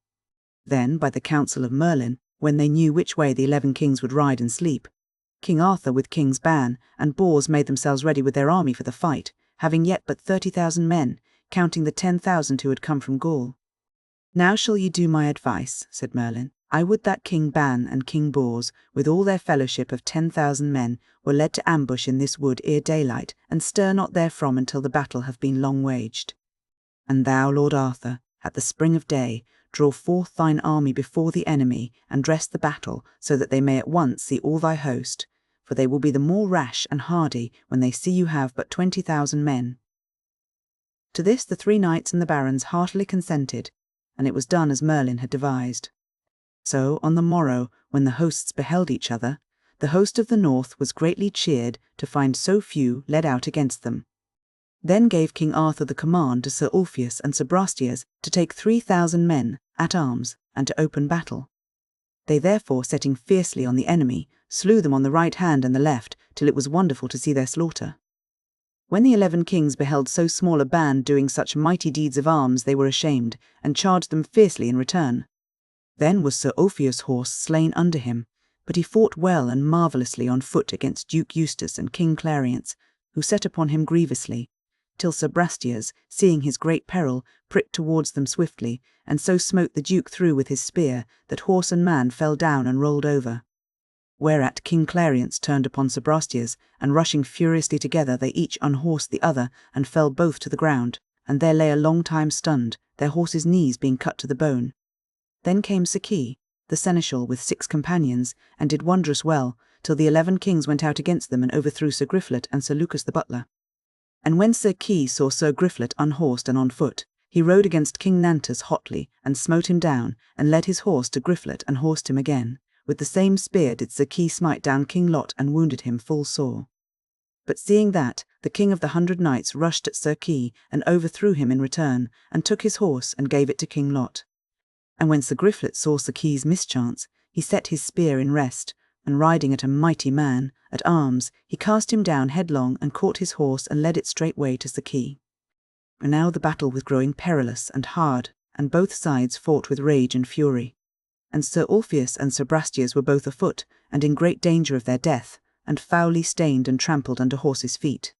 Speaker 1: Then, by the counsel of Merlin, when they knew which way the 11 kings would ride and sleep, King Arthur with Kings Ban and Bors made themselves ready with their army for the fight, having yet but 30,000 men, counting the 10,000 who had come from Gaul. "Now shall ye do my advice," said Merlin. "I would that King Ban and King Bors, with all their fellowship of 10,000 men, were led to ambush in this wood ere daylight, and stir not therefrom until the battle have been long waged. And thou, Lord Arthur, at the spring of day, draw forth thine army before the enemy, and dress the battle, so that they may at once see all thy host, for they will be the more rash and hardy when they see you have but 20,000 men." To this the 3 knights and the barons heartily consented, and it was done as Merlin had devised. So on the morrow, when the hosts beheld each other, the host of the north was greatly cheered to find so few led out against them. Then gave King Arthur the command to Sir Ulfius and Sir Brastias to take 3,000 men, at arms, and to open battle. They therefore, setting fiercely on the enemy, slew them on the right hand and the left, till it was wonderful to see their slaughter. When the 11 kings beheld so small a band doing such mighty deeds of arms, they were ashamed, and charged them fiercely in return. Then was Sir Ulfius' horse slain under him, but he fought well and marvellously on foot against Duke Eustace and King Clariance, who set upon him grievously, till Sir Brastias, seeing his great peril, pricked towards them swiftly, and so smote the Duke through with his spear, that horse and man fell down and rolled over. Whereat King Clariance turned upon Sir Brastias, and rushing furiously together, they each unhorsed the other, and fell both to the ground, and there lay a long time stunned, their horses' knees being cut to the bone. Then came Sir Kay, the seneschal, with 6 companions, and did wondrous well, till the 11 kings went out against them and overthrew Sir Griflet and Sir Lucas the butler. And when Sir Kay saw Sir Griflet unhorsed and on foot, he rode against King Nantus hotly, and smote him down, and led his horse to Griflet and horsed him again. With the same spear did Sir Kay smite down King Lot and wounded him full sore. But seeing that, the King of the 100 Knights rushed at Sir Kay and overthrew him in return, and took his horse and gave it to King Lot. And when Sir Griflet saw Sir Kay's mischance, he set his spear in rest, and riding at a mighty man, at arms, he cast him down headlong and caught his horse and led it straightway to Sir Kay. And now the battle was growing perilous and hard, and both sides fought with rage and fury. And Sir Ulfius and Sir Brastias were both afoot, and in great danger of their death, and foully stained and trampled under horses' feet.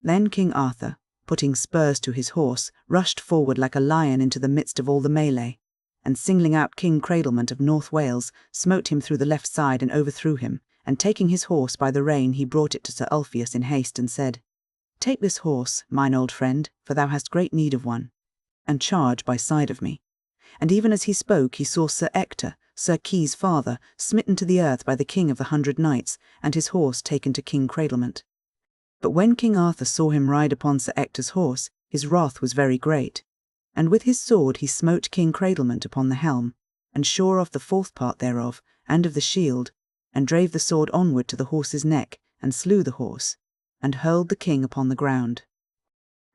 Speaker 1: Then King Arthur, putting spurs to his horse, rushed forward like a lion into the midst of all the melee, and singling out King Cradlement of North Wales, smote him through the left side and overthrew him, and taking his horse by the rein he brought it to Sir Ulfius in haste, and said, "Take this horse, mine old friend, for thou hast great need of one, and charge by side of me." And even as he spoke he saw Sir Ector, Sir Kay's father, smitten to the earth by the King of the 100 Knights, and his horse taken to King Cradlement. But when King Arthur saw him ride upon Sir Ector's horse, his wrath was very great, and with his sword he smote King Cradlement upon the helm, and shore off the 4th part thereof, and of the shield, and drave the sword onward to the horse's neck, and slew the horse, and hurled the king upon the ground.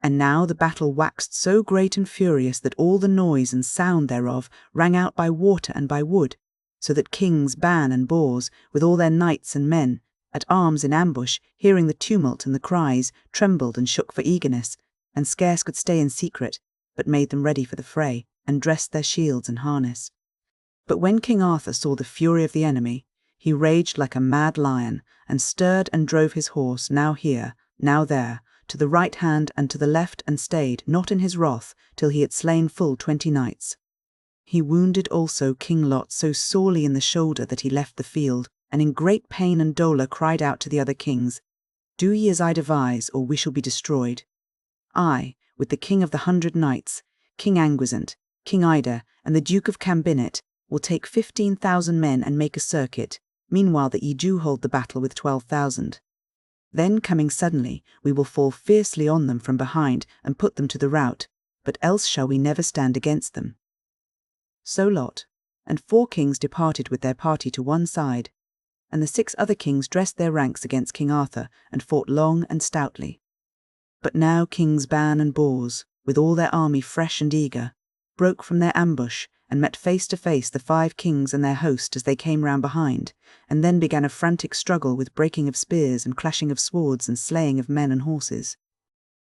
Speaker 1: And now the battle waxed so great and furious that all the noise and sound thereof rang out by water and by wood, so that kings, ban and boors, with all their knights and men, at arms in ambush, hearing the tumult and the cries, trembled and shook for eagerness, and scarce could stay in secret, but made them ready for the fray, and dressed their shields and harness. But when King Arthur saw the fury of the enemy, he raged like a mad lion, and stirred and drove his horse now here, now there, to the right hand and to the left, and stayed not in his wrath till he had slain full 20 knights. He wounded also King Lot so sorely in the shoulder that he left the field, and in great pain and dolour cried out to the other kings, "Do ye as I devise, or we shall be destroyed. I, with the King of the 100 Knights, King Anguisant, King Ida, and the Duke of Cambinet, will take 15,000 men and make a circuit, meanwhile that ye do hold the battle with 12,000. Then coming suddenly, we will fall fiercely on them from behind and put them to the rout, but else shall we never stand against them." So Lot and 4 kings departed with their party to one side, and the 6 other kings dressed their ranks against King Arthur and fought long and stoutly. But now kings Ban and Bors, with all their army fresh and eager, broke from their ambush and met face to face the 5 kings and their host as they came round behind, and then began a frantic struggle with breaking of spears and clashing of swords and slaying of men and horses.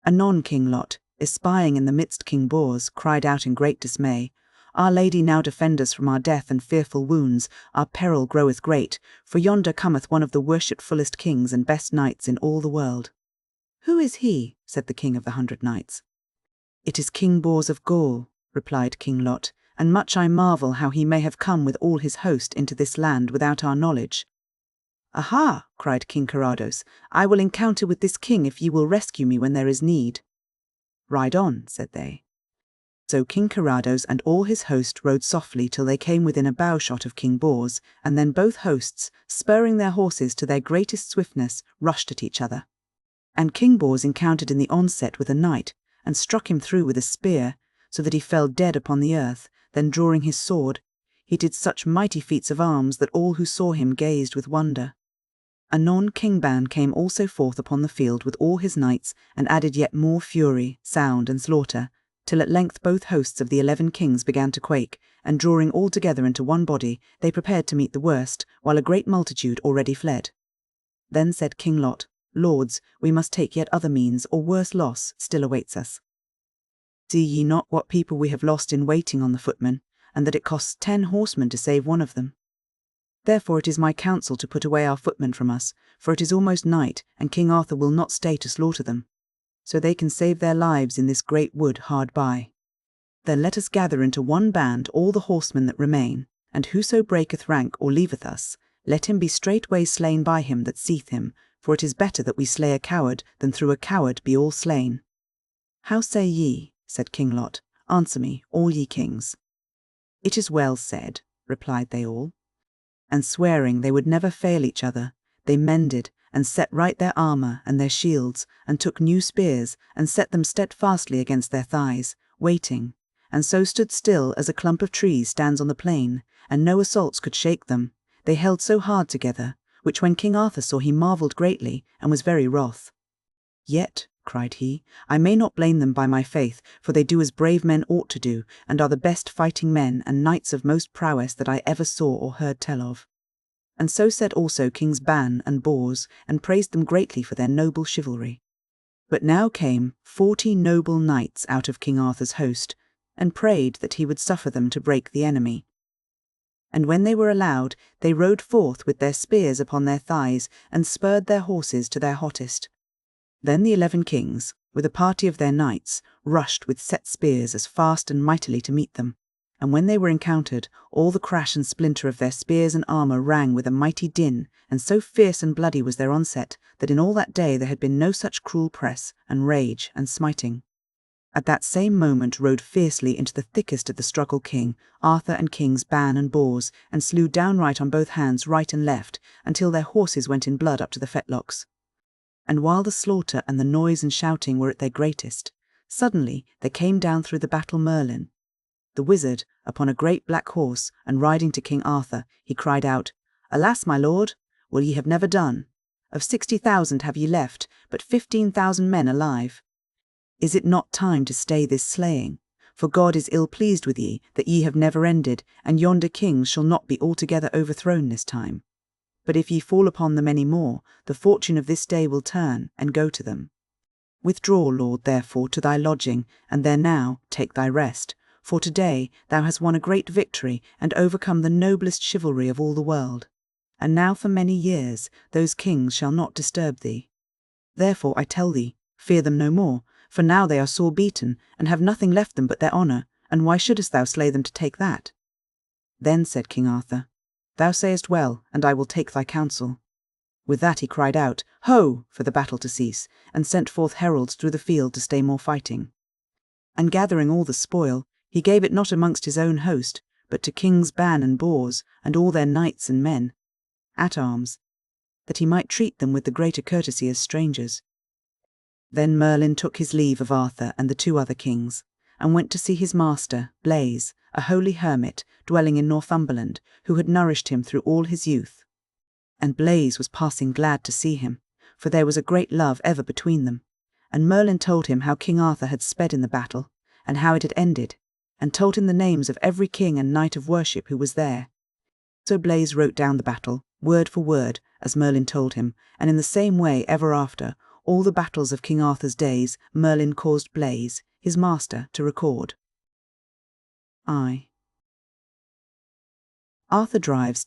Speaker 1: Anon King Lot, espying in the midst King Bors, cried out in great dismay, "Our Lady now defend us from our death and fearful wounds, our peril groweth great, for yonder cometh one of the worshipfullest kings and best knights in all the world." "Who is he?" said the King of the 100 Knights. "It is King Bors of Gaul," replied King Lot, "and much I marvel how he may have come with all his host into this land without our knowledge." "Aha!" cried King Carados, "I will encounter with this king if ye will rescue me when there is need." "Ride on," said they. So King Carados and all his host rode softly till they came within a bow-shot of King Bors, and then both hosts, spurring their horses to their greatest swiftness, rushed at each other. And King Bors encountered in the onset with a knight, and struck him through with a spear, so that he fell dead upon the earth. Then drawing his sword, he did such mighty feats of arms that all who saw him gazed with wonder. Anon King Ban came also forth upon the field with all his knights, and added yet more fury, sound, and slaughter, till at length both hosts of the 11 kings began to quake, and drawing all together into one body, they prepared to meet the worst, while a great multitude already fled. Then said King Lot, Lords, we must take yet other means, or worse loss still awaits us. See ye not what people we have lost in waiting on the footmen, and that it costs 10 horsemen to save one of them? Therefore it is my counsel to put away our footmen from us, for it is almost night, and King Arthur will not stay to slaughter them, so they can save their lives in this great wood hard by. Then let us gather into one band all the horsemen that remain, and whoso breaketh rank or leaveth us, let him be straightway slain by him that seeth him, for it is better that we slay a coward than through a coward be all slain. How say ye? Said King Lot. Answer me, all ye kings. It is well said, replied they all. And swearing they would never fail each other, they mended and set right their armour and their shields, and took new spears, and set them steadfastly against their thighs, waiting, and so stood still as a clump of trees stands on the plain, and no assaults could shake them. They held so hard together, which when King Arthur saw he marvelled greatly, and was very wroth. Yet, cried he, I may not blame them by my faith, for they do as brave men ought to do, and are the best fighting men and knights of most prowess that I ever saw or heard tell of. And so said also Kings Ban and Bors, and praised them greatly for their noble chivalry. But now came 40 noble knights out of King Arthur's host, and prayed that he would suffer them to break the enemy. And when they were allowed, they rode forth with their spears upon their thighs, and spurred their horses to their hottest. Then the 11 kings, with a party of their knights, rushed with set spears as fast and mightily to meet them. And when they were encountered, all the crash and splinter of their spears and armour rang with a mighty din, and so fierce and bloody was their onset, that in all that day there had been no such cruel press, and rage, and smiting. At that same moment rode fiercely into the thickest of the struggle King Arthur and Kings Ban and Bors, and slew downright on both hands right and left, until their horses went in blood up to the fetlocks. And while the slaughter and the noise and shouting were at their greatest, suddenly there came down through the battle Merlin, the wizard, upon a great black horse, and riding to King Arthur, he cried out, Alas, my lord, will ye have never done? Of 60,000 have ye left, but 15,000 men alive. Is it not time to stay this slaying? For God is ill pleased with ye, that ye have never ended, and yonder kings shall not be altogether overthrown this time. But if ye fall upon them any more, the fortune of this day will turn, and go to them. Withdraw, Lord, therefore, to thy lodging, and there now take thy rest. For today thou hast won a great victory, and overcome the noblest chivalry of all the world. And now for many years those kings shall not disturb thee. Therefore I tell thee, fear them no more, for now they are sore beaten, and have nothing left them but their honour, and why shouldest thou slay them to take that? Then said King Arthur, Thou sayest well, and I will take thy counsel. With that he cried out, Ho! for the battle to cease, and sent forth heralds through the field to stay more fighting. And gathering all the spoil, he gave it not amongst his own host, but to Kings Ban and Bors, and all their knights and men at arms, that he might treat them with the greater courtesy as strangers. Then Merlin took his leave of Arthur and the 2 other kings, and went to see his master, Blaise, a holy hermit, dwelling in Northumberland, who had nourished him through all his youth. And Blaise was passing glad to see him, for there was a great love ever between them. And Merlin told him how King Arthur had sped in the battle, and how it had ended, and told him the names of every king and knight of worship who was there. So Blaise wrote down the battle, word for word, as Merlin told him, and in the same way ever after, all the battles of King Arthur's days, Merlin caused Blaise, his master, to record. Arthur drives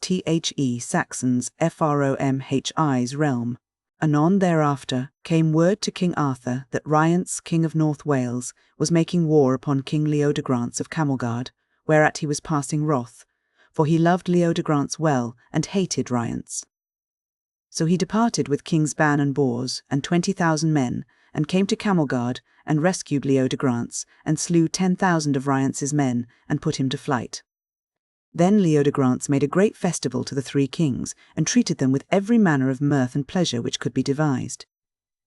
Speaker 1: Saxons Fromhi's realm. Anon thereafter came word to King Arthur that Rience, king of North Wales, was making war upon King Leodegrance of Camelgard, whereat he was passing wroth, for he loved Leodegrance well, and hated Rience. So he departed with Kings Ban and Bors, and 20,000 men, and came to Camelgard, and rescued Leodegrance, and slew 10,000 of Rience's men, and put him to flight. Then Leodegrance made a great festival to the 3 kings, and treated them with every manner of mirth and pleasure which could be devised.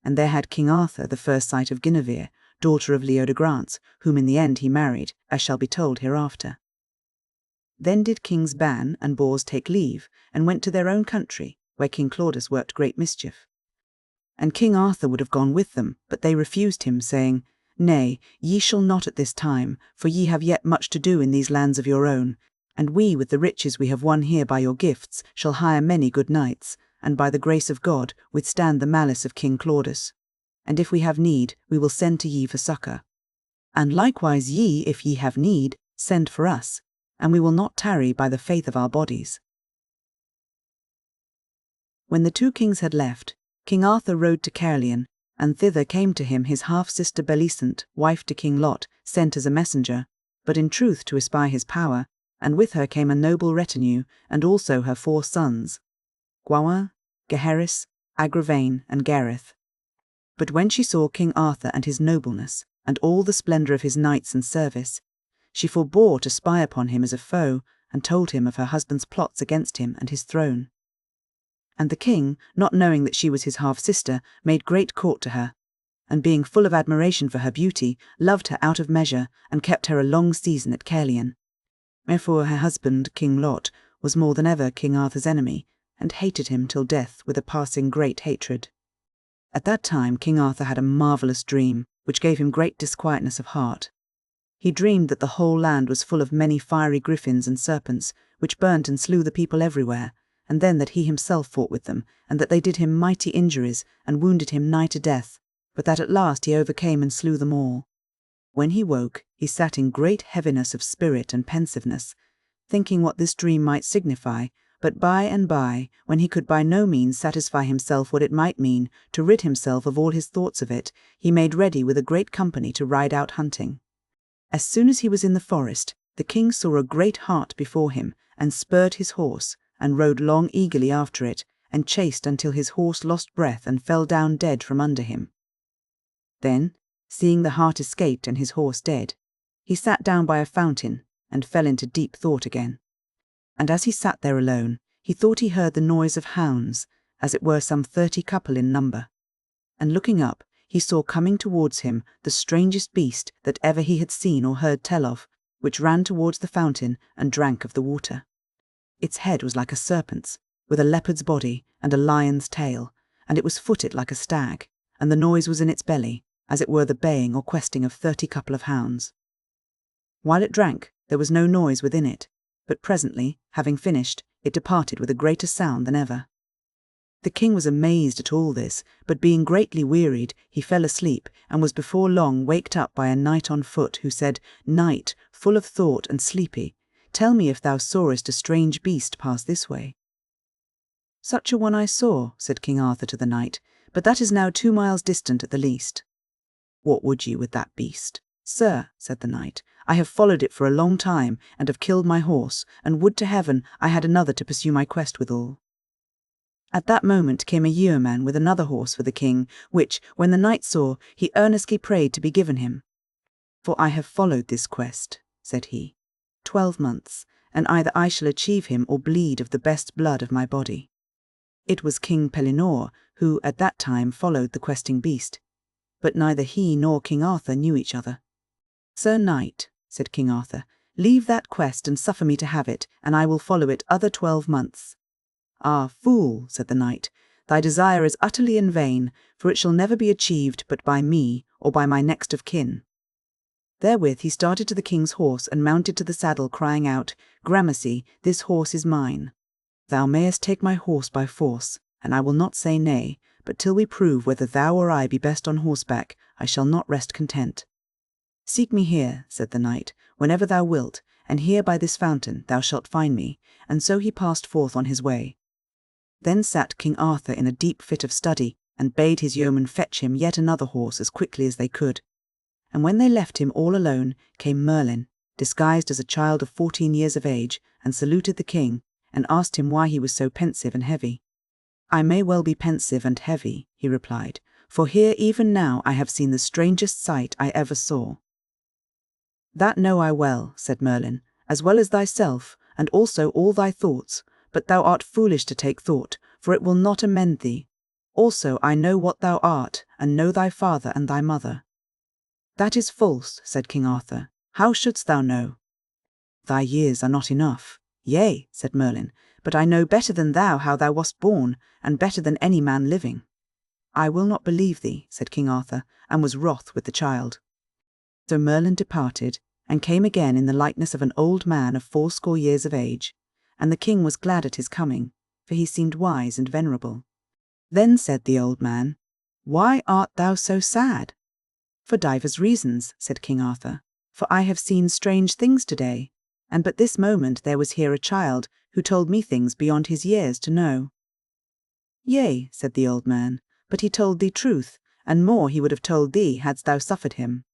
Speaker 1: And there had King Arthur the first sight of Guinevere, daughter of Leodegrance, whom in the end he married, as shall be told hereafter. Then did Kings Ban and Bors take leave, and went to their own country, where King Claudas worked great mischief. And King Arthur would have gone with them, but they refused him, saying, Nay, ye shall not at this time, for ye have yet much to do in these lands of your own. And we, with the riches we have won here by your gifts, shall hire many good knights, and by the grace of God withstand the malice of King Claudas. And if we have need, we will send to ye for succour. And likewise ye, if ye have need, send for us, and we will not tarry by the faith of our bodies. When the two kings had left, King Arthur rode to Caerleon, and thither came to him his half-sister Bellicent, wife to King Lot, sent as a messenger, but in truth to espy his power, and with her came a noble retinue, and also her 4 sons, Gawain, Gaheris, Agravain, and Gareth. But when she saw King Arthur and his nobleness, and all the splendour of his knights and service, she forbore to spy upon him as a foe, and told him of her husband's plots against him and his throne. And the king, not knowing that she was his half-sister, made great court to her, and being full of admiration for her beauty, loved her out of measure, and kept her a long season at Caerleon. Wherefore her husband, King Lot, was more than ever King Arthur's enemy, and hated him till death with a passing great hatred. At that time King Arthur had a marvellous dream, which gave him great disquietness of heart. He dreamed that the whole land was full of many fiery griffins and serpents, which burnt and slew the people everywhere, and then that he himself fought with them, and that they did him mighty injuries, and wounded him nigh to death, but that at last he overcame and slew them all. When he woke, he sat in great heaviness of spirit and pensiveness, thinking what this dream might signify, but by and by, when he could by no means satisfy himself what it might mean, to rid himself of all his thoughts of it, he made ready with a great company to ride out hunting. As soon as he was in the forest, the king saw a great hart before him, and spurred his horse, and rode long eagerly after it, and chased until his horse lost breath and fell down dead from under him. Then, seeing the hart escaped and his horse dead, he sat down by a fountain, and fell into deep thought again. And as he sat there alone, he thought he heard the noise of hounds, as it were some 30 couple in number. And looking up, he saw coming towards him the strangest beast that ever he had seen or heard tell of, which ran towards the fountain and drank of the water. Its head was like a serpent's, with a leopard's body and a lion's tail, and it was footed like a stag, and the noise was in its belly, as it were the baying or questing of 30 couple of hounds. While it drank, there was no noise within it, but presently, having finished, it departed with a greater sound than ever. The king was amazed at all this, but being greatly wearied, he fell asleep, and was before long waked up by a knight on foot, who said, "Knight, full of thought and sleepy, tell me if thou sawest a strange beast pass this way." "Such a one I saw," said King Arthur to the knight, "but that is now 2 miles distant at the least." "What would ye with that beast?" "Sir," said the knight, "I have followed it for a long time, and have killed my horse, and would to heaven I had another to pursue my quest withal." At that moment came a yeoman with another horse for the king, which, when the knight saw, he earnestly prayed to be given him. "For I have followed this quest," said he, 12 months, and either I shall achieve him or bleed of the best blood of my body. It was King Pellinore, who at that time followed the questing beast, but neither he nor King Arthur knew each other. "Sir Knight," said King Arthur, "leave that quest and suffer me to have it, and I will follow it other 12 months. "Ah, fool," said the knight, "thy desire is utterly in vain, for it shall never be achieved but by me or by my next of kin." Therewith he started to the king's horse and mounted to the saddle, crying out, "Gramercy, this horse is mine. Thou mayest take my horse by force, and I will not say nay, but till we prove whether thou or I be best on horseback, I shall not rest content." "Seek me here," said the knight, "whenever thou wilt, and here by this fountain thou shalt find me." And so he passed forth on his way. Then sat King Arthur in a deep fit of study, and bade his yeomen fetch him yet another horse as quickly as they could. And when they left him all alone, came Merlin, disguised as a child of 14 years of age, and saluted the king, and asked him why he was so pensive and heavy. "I may well be pensive and heavy," he replied, "for here even now I have seen the strangest sight I ever saw." "That know I well," said Merlin, "as well as thyself, and also all thy thoughts, but thou art foolish to take thought, for it will not amend thee. Also I know what thou art, and know thy father and thy mother." "That is false," said King Arthur. "How shouldst thou know?" "Thy years are not enough." "Yea," said Merlin, "but I know better than thou how thou wast born, and better than any man living." "I will not believe thee," said King Arthur, and was wroth with the child. So Merlin departed, and came again in the likeness of an old man of 80 years of age, and the king was glad at his coming, for he seemed wise and venerable. Then said the old man, "Why art thou so sad?" "For divers reasons," said King Arthur, "for I have seen strange things today, and but this moment there was here a child who told me things beyond his years to know." "Yea," said the old man, "but he told thee truth, and more he would have told thee hadst thou suffered him.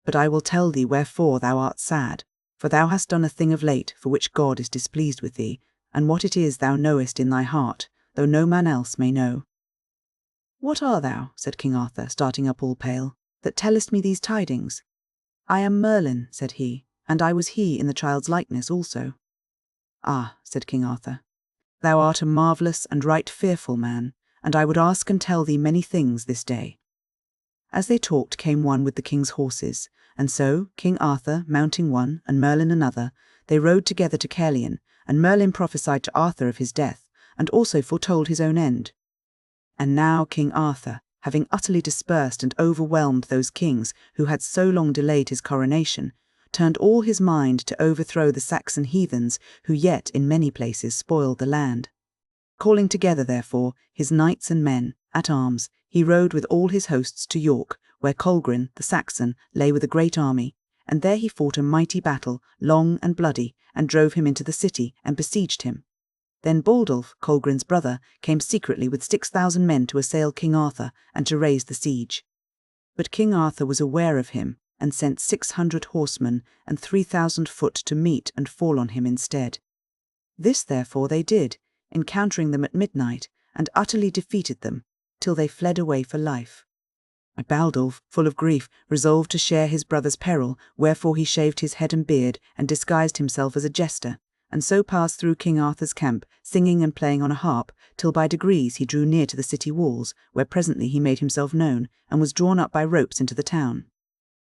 Speaker 1: But I will tell thee wherefore thou art sad, for thou hast done a thing of late for which God is displeased with thee, and what it is thou knowest in thy heart, though no man else may know." "What art thou," said King Arthur, starting up all pale, "that tellest me these tidings?" "I am Merlin," said he, "and I was he in the child's likeness also." "Ah," said King Arthur, "thou art a marvellous and right fearful man, and I would ask and tell thee many things this day." As they talked came one with the king's horses, and so, King Arthur mounting one and Merlin another, they rode together to Caerleon, and Merlin prophesied to Arthur of his death, and also foretold his own end. And now King Arthur, having utterly dispersed and overwhelmed those kings who had so long delayed his coronation, turned all his mind to overthrow the Saxon heathens who yet in many places spoiled the land. Calling together, therefore, his knights and men, at arms, he rode with all his hosts to York, where Colgrin, the Saxon, lay with a great army, and there he fought a mighty battle, long and bloody, and drove him into the city, and besieged him. Then Baldulf, Colgrin's brother, came secretly with 6,000 men to assail King Arthur, and to raise the siege. But King Arthur was aware of him, and sent 600 horsemen and 3,000 foot to meet and fall on him instead. This therefore they did, encountering them at midnight, and utterly defeated them, till they fled away for life. Baldulf, full of grief, resolved to share his brother's peril, wherefore he shaved his head and beard, and disguised himself as a jester, and so passed through King Arthur's camp, singing and playing on a harp, till by degrees he drew near to the city walls, where presently he made himself known, and was drawn up by ropes into the town.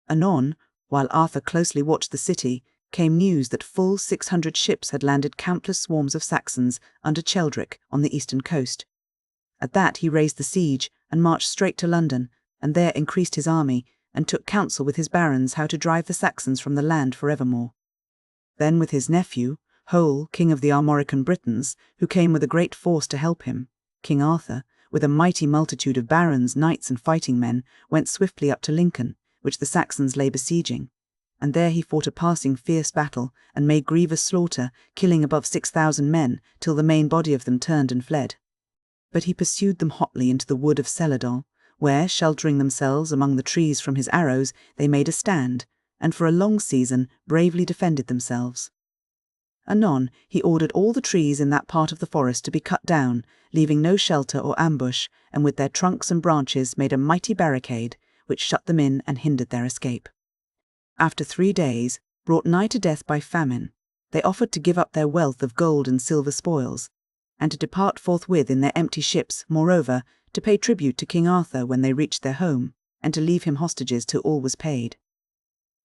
Speaker 1: Anon, while Arthur closely watched the city, came news that full 600 ships had landed countless swarms of Saxons under Cheldric on the eastern coast. At that he raised the siege, and marched straight to London, and there increased his army, and took counsel with his barons how to drive the Saxons from the land for evermore. Then with his nephew, Hole, king of the Armorican Britons, who came with a great force to help him, King Arthur, with a mighty multitude of barons, knights, and fighting men, went swiftly up to Lincoln, which the Saxons lay besieging, and there he fought a passing fierce battle, and made grievous slaughter, killing above 6,000 men, till the main body of them turned and fled. But he pursued them hotly into the wood of Celadon, where, sheltering themselves among the trees from his arrows, they made a stand, and for a long season bravely defended themselves. Anon he ordered all the trees in that part of the forest to be cut down, leaving no shelter or ambush, and with their trunks and branches made a mighty barricade, which shut them in and hindered their escape. After 3 days, brought nigh to death by famine, they offered to give up their wealth of gold and silver spoils, and to depart forthwith in their empty ships, moreover, to pay tribute to King Arthur when they reached their home, and to leave him hostages till all was paid.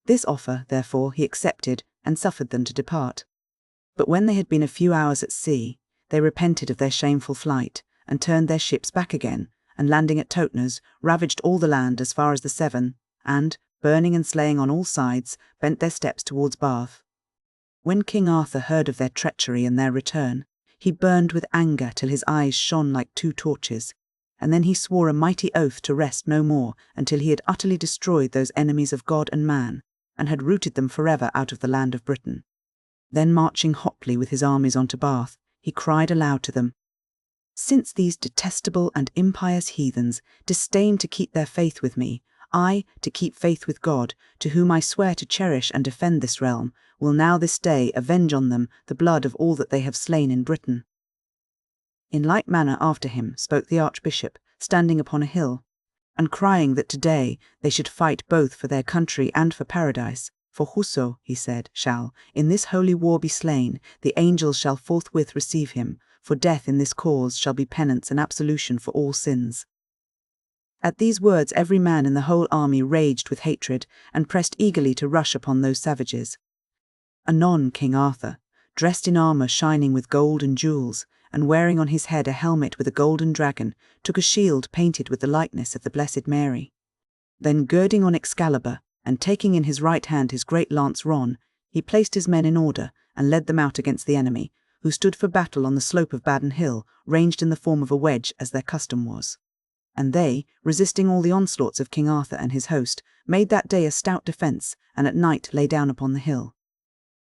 Speaker 1: This offer, therefore, he accepted, and suffered them to depart. But when they had been a few hours at sea, they repented of their shameful flight, and turned their ships back again, and landing at Totnes, ravaged all the land as far as the Severn, and, burning and slaying on all sides, bent their steps towards Bath. When King Arthur heard of their treachery and their return, he burned with anger till his eyes shone like 2 torches, and then he swore a mighty oath to rest no more until he had utterly destroyed those enemies of God and man, and had rooted them forever out of the land of Britain. Then marching hotly with his armies on to Bath, he cried aloud to them, "Since these detestable and impious heathens disdain to keep their faith with me, I, to keep faith with God, to whom I swear to cherish and defend this realm, will now this day avenge on them the blood of all that they have slain in Britain." In like manner after him spoke the Archbishop, standing upon a hill, and crying that today they should fight both for their country and for paradise. For whoso, he said, shall, in this holy war be slain, the angels shall forthwith receive him, for death in this cause shall be penance and absolution for all sins. At these words every man in the whole army raged with hatred, and pressed eagerly to rush upon those savages. Anon King Arthur, dressed in armour shining with gold and jewels, and wearing on his head a helmet with a golden dragon, took a shield painted with the likeness of the Blessed Mary. Then girding on Excalibur, and taking in his right hand his great lance Ron, he placed his men in order and led them out against the enemy, who stood for battle on the slope of Badon Hill, ranged in the form of a wedge as their custom was. And they, resisting all the onslaughts of King Arthur and his host, made that day a stout defence, and at night lay down upon the hill.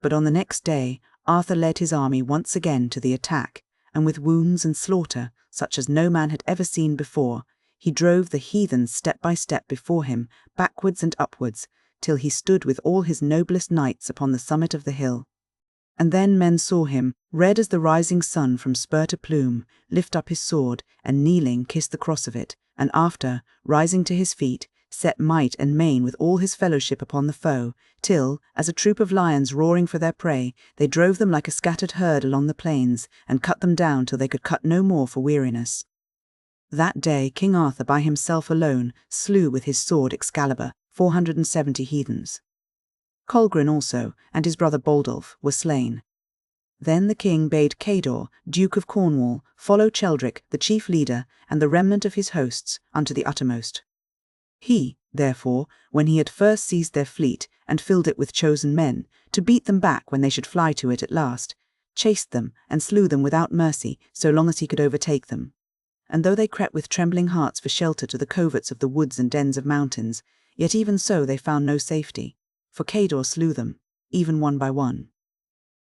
Speaker 1: But on the next day Arthur led his army once again to the attack, and with wounds and slaughter, such as no man had ever seen before, he drove the heathens step by step before him, backwards and upwards, till he stood with all his noblest knights upon the summit of the hill. And then men saw him, red as the rising sun from spur to plume, lift up his sword, and kneeling kiss the cross of it, and after, rising to his feet, set might and main with all his fellowship upon the foe, till, as a troop of lions roaring for their prey, they drove them like a scattered herd along the plains, and cut them down till they could cut no more for weariness. That day King Arthur by himself alone slew with his sword Excalibur 470 heathens. Colgrin also, and his brother Baldulf, were slain. Then the king bade Cador, Duke of Cornwall, follow Cheldric, the chief leader, and the remnant of his hosts, unto the uttermost. He, therefore, when he had first seized their fleet, and filled it with chosen men, to beat them back when they should fly to it at last, chased them, and slew them without mercy, so long as he could overtake them. And though they crept with trembling hearts for shelter to the coverts of the woods and dens of mountains, yet even so they found no safety, for Cador slew them, even one by one.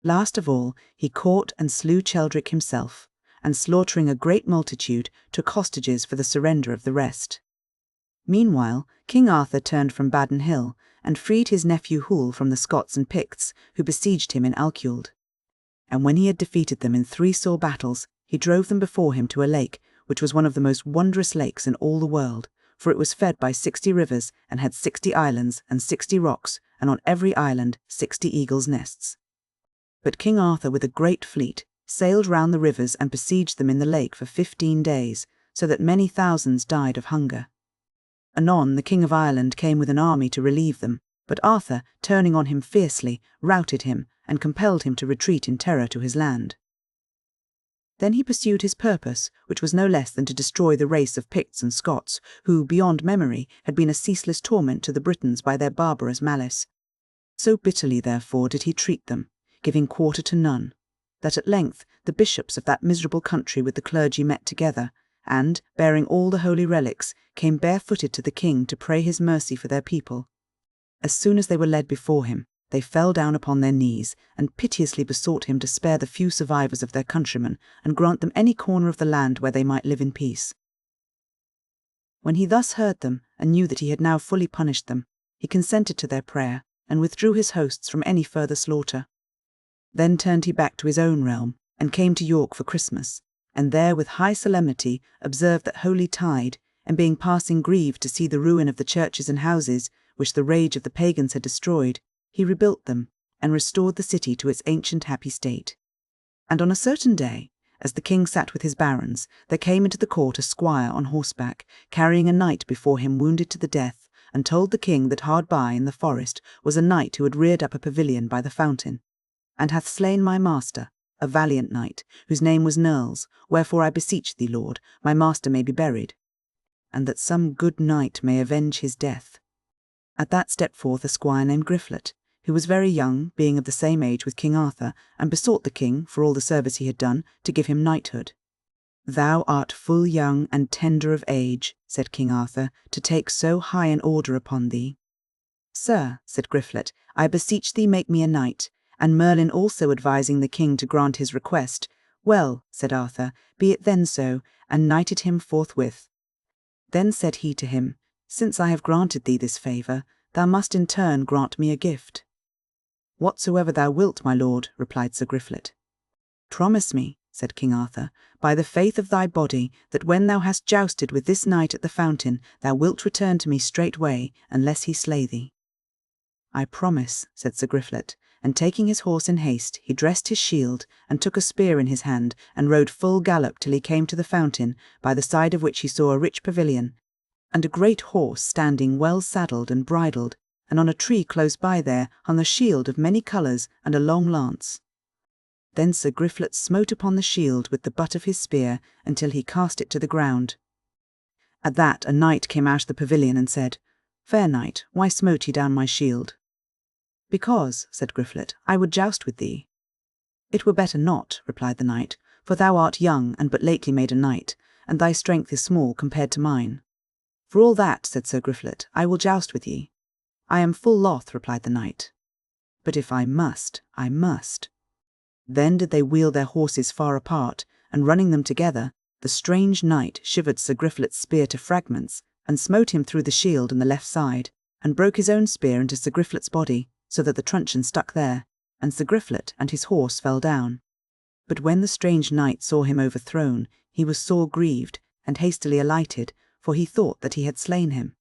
Speaker 1: Last of all, he caught and slew Cheldric himself, and slaughtering a great multitude, took hostages for the surrender of the rest. Meanwhile, King Arthur turned from Badon Hill, and freed his nephew Hul from the Scots and Picts, who besieged him in Alcuald. And when he had defeated them in 3 sore battles, he drove them before him to a lake, which was one of the most wondrous lakes in all the world, for it was fed by 60 rivers, and had 60 islands and 60 rocks, and on every island 60 eagles' nests. But King Arthur with a great fleet sailed round the rivers and besieged them in the lake for 15 days, so that many thousands died of hunger. Anon the King of Ireland came with an army to relieve them, but Arthur, turning on him fiercely, routed him, and compelled him to retreat in terror to his land. Then he pursued his purpose, which was no less than to destroy the race of Picts and Scots, who, beyond memory, had been a ceaseless torment to the Britons by their barbarous malice. So bitterly, therefore, did he treat them, giving quarter to none, that at length the bishops of that miserable country with the clergy met together, and, bearing all the holy relics, came barefooted to the king to pray his mercy for their people. As soon as they were led before him, they fell down upon their knees, and piteously besought him to spare the few survivors of their countrymen, and grant them any corner of the land where they might live in peace. When he thus heard them, and knew that he had now fully punished them, he consented to their prayer, and withdrew his hosts from any further slaughter. Then turned he back to his own realm, and came to York for Christmas, and there with high solemnity observed that holy tide, and being passing grieved to see the ruin of the churches and houses, which the rage of the pagans had destroyed, he rebuilt them, and restored the city to its ancient happy state. And on a certain day, as the king sat with his barons, there came into the court a squire on horseback, carrying a knight before him wounded to the death, and told the king that hard by in the forest was a knight who had reared up a pavilion by the fountain, and hath slain my master, a valiant knight, whose name was Nerles, wherefore I beseech thee, Lord, my master may be buried, and that some good knight may avenge his death. At that stepped forth a squire named Griflet, who was very young, being of the same age with King Arthur, and besought the king, for all the service he had done, to give him knighthood. Thou art full young and tender of age, said King Arthur, to take so high an order upon thee. Sir, said Griflet, I beseech thee make me a knight, and Merlin also advising the king to grant his request. Well, said Arthur, be it then so, and knighted him forthwith. Then said he to him, Since I have granted thee this favour, thou must in turn grant me a gift. Whatsoever thou wilt, my lord, replied Sir Griflet. Promise me, said King Arthur, by the faith of thy body, that when thou hast jousted with this knight at the fountain, thou wilt return to me straightway, unless he slay thee. I promise, said Sir Griflet, and taking his horse in haste, he dressed his shield, and took a spear in his hand, and rode full gallop till he came to the fountain, by the side of which he saw a rich pavilion, and a great horse standing well saddled and bridled, and on a tree close by there hung a shield of many colours and a long lance. Then Sir Griflet smote upon the shield with the butt of his spear until he cast it to the ground. At that a knight came out of the pavilion and said, "Fair knight, why smote ye down my shield?" "Because," said Griflet, "I would joust with thee." "It were better not," replied the knight, "for thou art young and but lately made a knight, and thy strength is small compared to mine." "For all that," said Sir Griflet, "I will joust with ye." "I am full loth," replied the knight. "But if I must, I must." Then did they wheel their horses far apart, and running them together, the strange knight shivered Sir Griflet's spear to fragments, and smote him through the shield and the left side, and broke his own spear into Sir Griflet's body, so that the truncheon stuck there, and Sir Griflet and his horse fell down. But when the strange knight saw him overthrown, he was sore grieved, and hastily alighted, for he thought that he had slain him.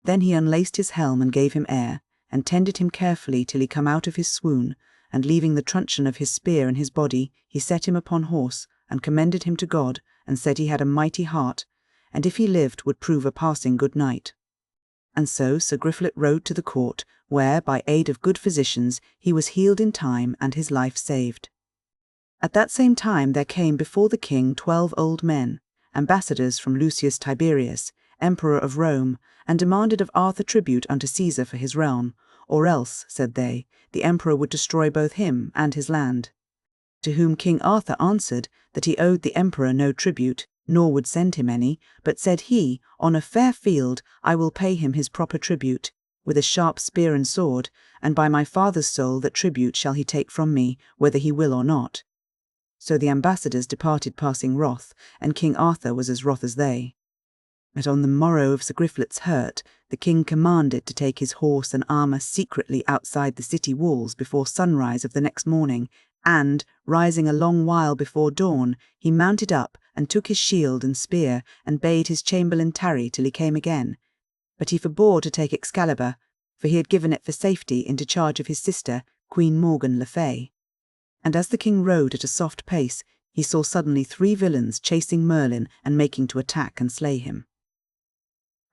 Speaker 1: Then he unlaced his helm and gave him air, and tended him carefully till he come out of his swoon, and leaving the truncheon of his spear in his body, he set him upon horse, and commended him to God, and said he had a mighty heart, and if he lived would prove a passing good knight. And so Sir Griflet rode to the court, where, by aid of good physicians, he was healed in time and his life saved. At that same time there came before the king 12 old men, ambassadors from Lucius Tiberius, emperor of Rome, and demanded of Arthur tribute unto Caesar for his realm, or else, said they, the emperor would destroy both him and his land. To whom King Arthur answered that he owed the emperor no tribute, nor would send him any, but said he, on a fair field, I will pay him his proper tribute, with a sharp spear and sword, and by my father's soul that tribute shall he take from me, whether he will or not. So the ambassadors departed passing wroth, and King Arthur was as wroth as they. But on the morrow of Sir Griflet's hurt, the king commanded to take his horse and armour secretly outside the city walls before sunrise of the next morning, and, rising a long while before dawn, he mounted up and took his shield and spear, and bade his chamberlain tarry till he came again. But he forbore to take Excalibur, for he had given it for safety into charge of his sister, Queen Morgan le Fay. And as the king rode at a soft pace, he saw suddenly 3 villains chasing Merlin and making to attack and slay him.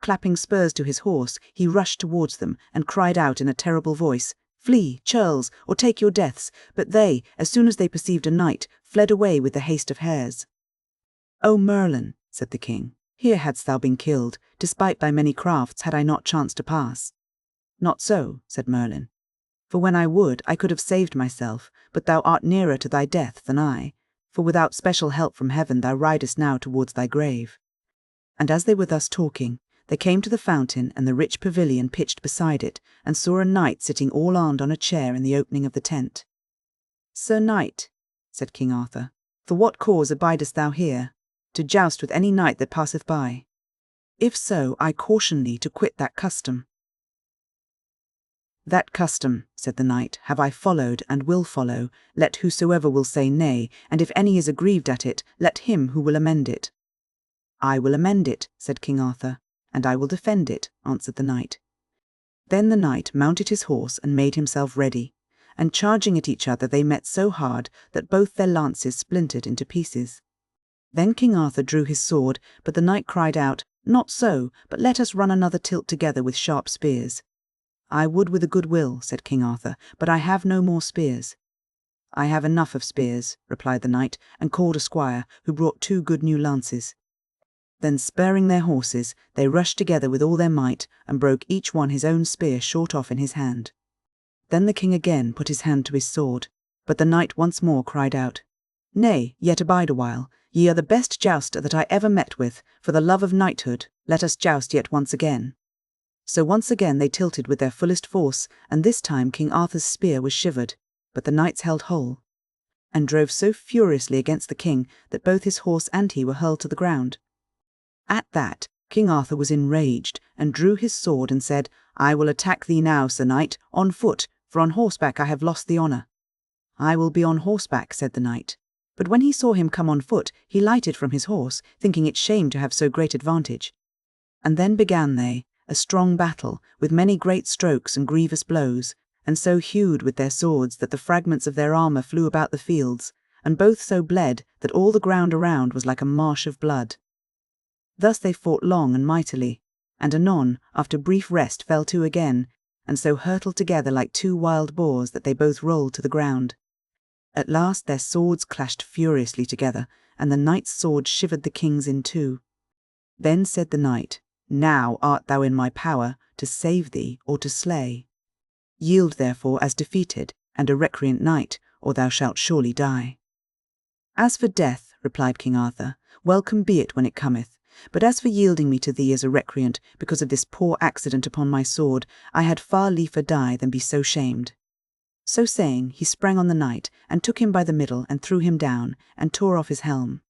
Speaker 1: Clapping spurs to his horse, he rushed towards them, and cried out in a terrible voice, "Flee, churls, or take your deaths!" But they, as soon as they perceived a knight, fled away with the haste of hares. "O Merlin," said the king, "here hadst thou been killed, despite thy many crafts, had I not chanced to pass." "Not so," said Merlin, "for when I would, I could have saved myself, but thou art nearer to thy death than I, for without special help from heaven thou ridest now towards thy grave." And as they were thus talking, they came to the fountain and the rich pavilion pitched beside it, and saw a knight sitting all armed on a chair in the opening of the tent. "Sir knight," said King Arthur, "for what cause abidest thou here? To joust with any knight that passeth by? If so, I caution thee to quit that custom." "That custom," said the knight, "have I followed and will follow, let whosoever will say nay, and if any is aggrieved at it, let him who will amend it." "I will amend it," said King Arthur. "And I will defend it," answered the knight. Then the knight mounted his horse and made himself ready, and charging at each other they met so hard that both their lances splintered into pieces. Then King Arthur drew his sword, but the knight cried out, "Not so, but let us run another tilt together with sharp spears." "I would with a good will," said King Arthur, "but I have no more spears." "I have enough of spears," replied the knight, and called a squire, who brought 2 good new lances. Then spurring their horses, they rushed together with all their might, and broke each one his own spear short off in his hand. Then the king again put his hand to his sword, but the knight once more cried out, "Nay, yet abide a while. Ye are the best jouster that I ever met with. For the love of knighthood, let us joust yet once again." So once again they tilted with their fullest force, and this time King Arthur's spear was shivered, but the knights held whole, and drove so furiously against the king that both his horse and he were hurled to the ground. At that, King Arthur was enraged, and drew his sword and said, "I will attack thee now, Sir Knight, on foot, for on horseback I have lost the honour." "I will be on horseback," said the knight. But when he saw him come on foot, he lighted from his horse, thinking it shame to have so great advantage. And then began they a strong battle, with many great strokes and grievous blows, and so hewed with their swords that the fragments of their armour flew about the fields, and both so bled that all the ground around was like a marsh of blood. Thus they fought long and mightily, and anon, after brief rest, fell to again, and so hurtled together like 2 wild boars that they both rolled to the ground. At last their swords clashed furiously together, and the knight's sword shivered the king's in 2. Then said the knight, Now art thou in my power to save thee or to slay. Yield therefore as defeated, and a recreant knight, or thou shalt surely die. As for death, replied King Arthur, welcome be it when it cometh. But as for yielding me to thee as a recreant, because of this poor accident upon my sword, I had far liefer die than be so shamed. So saying, he sprang on the knight, and took him by the middle, and threw him down, and tore off his helm.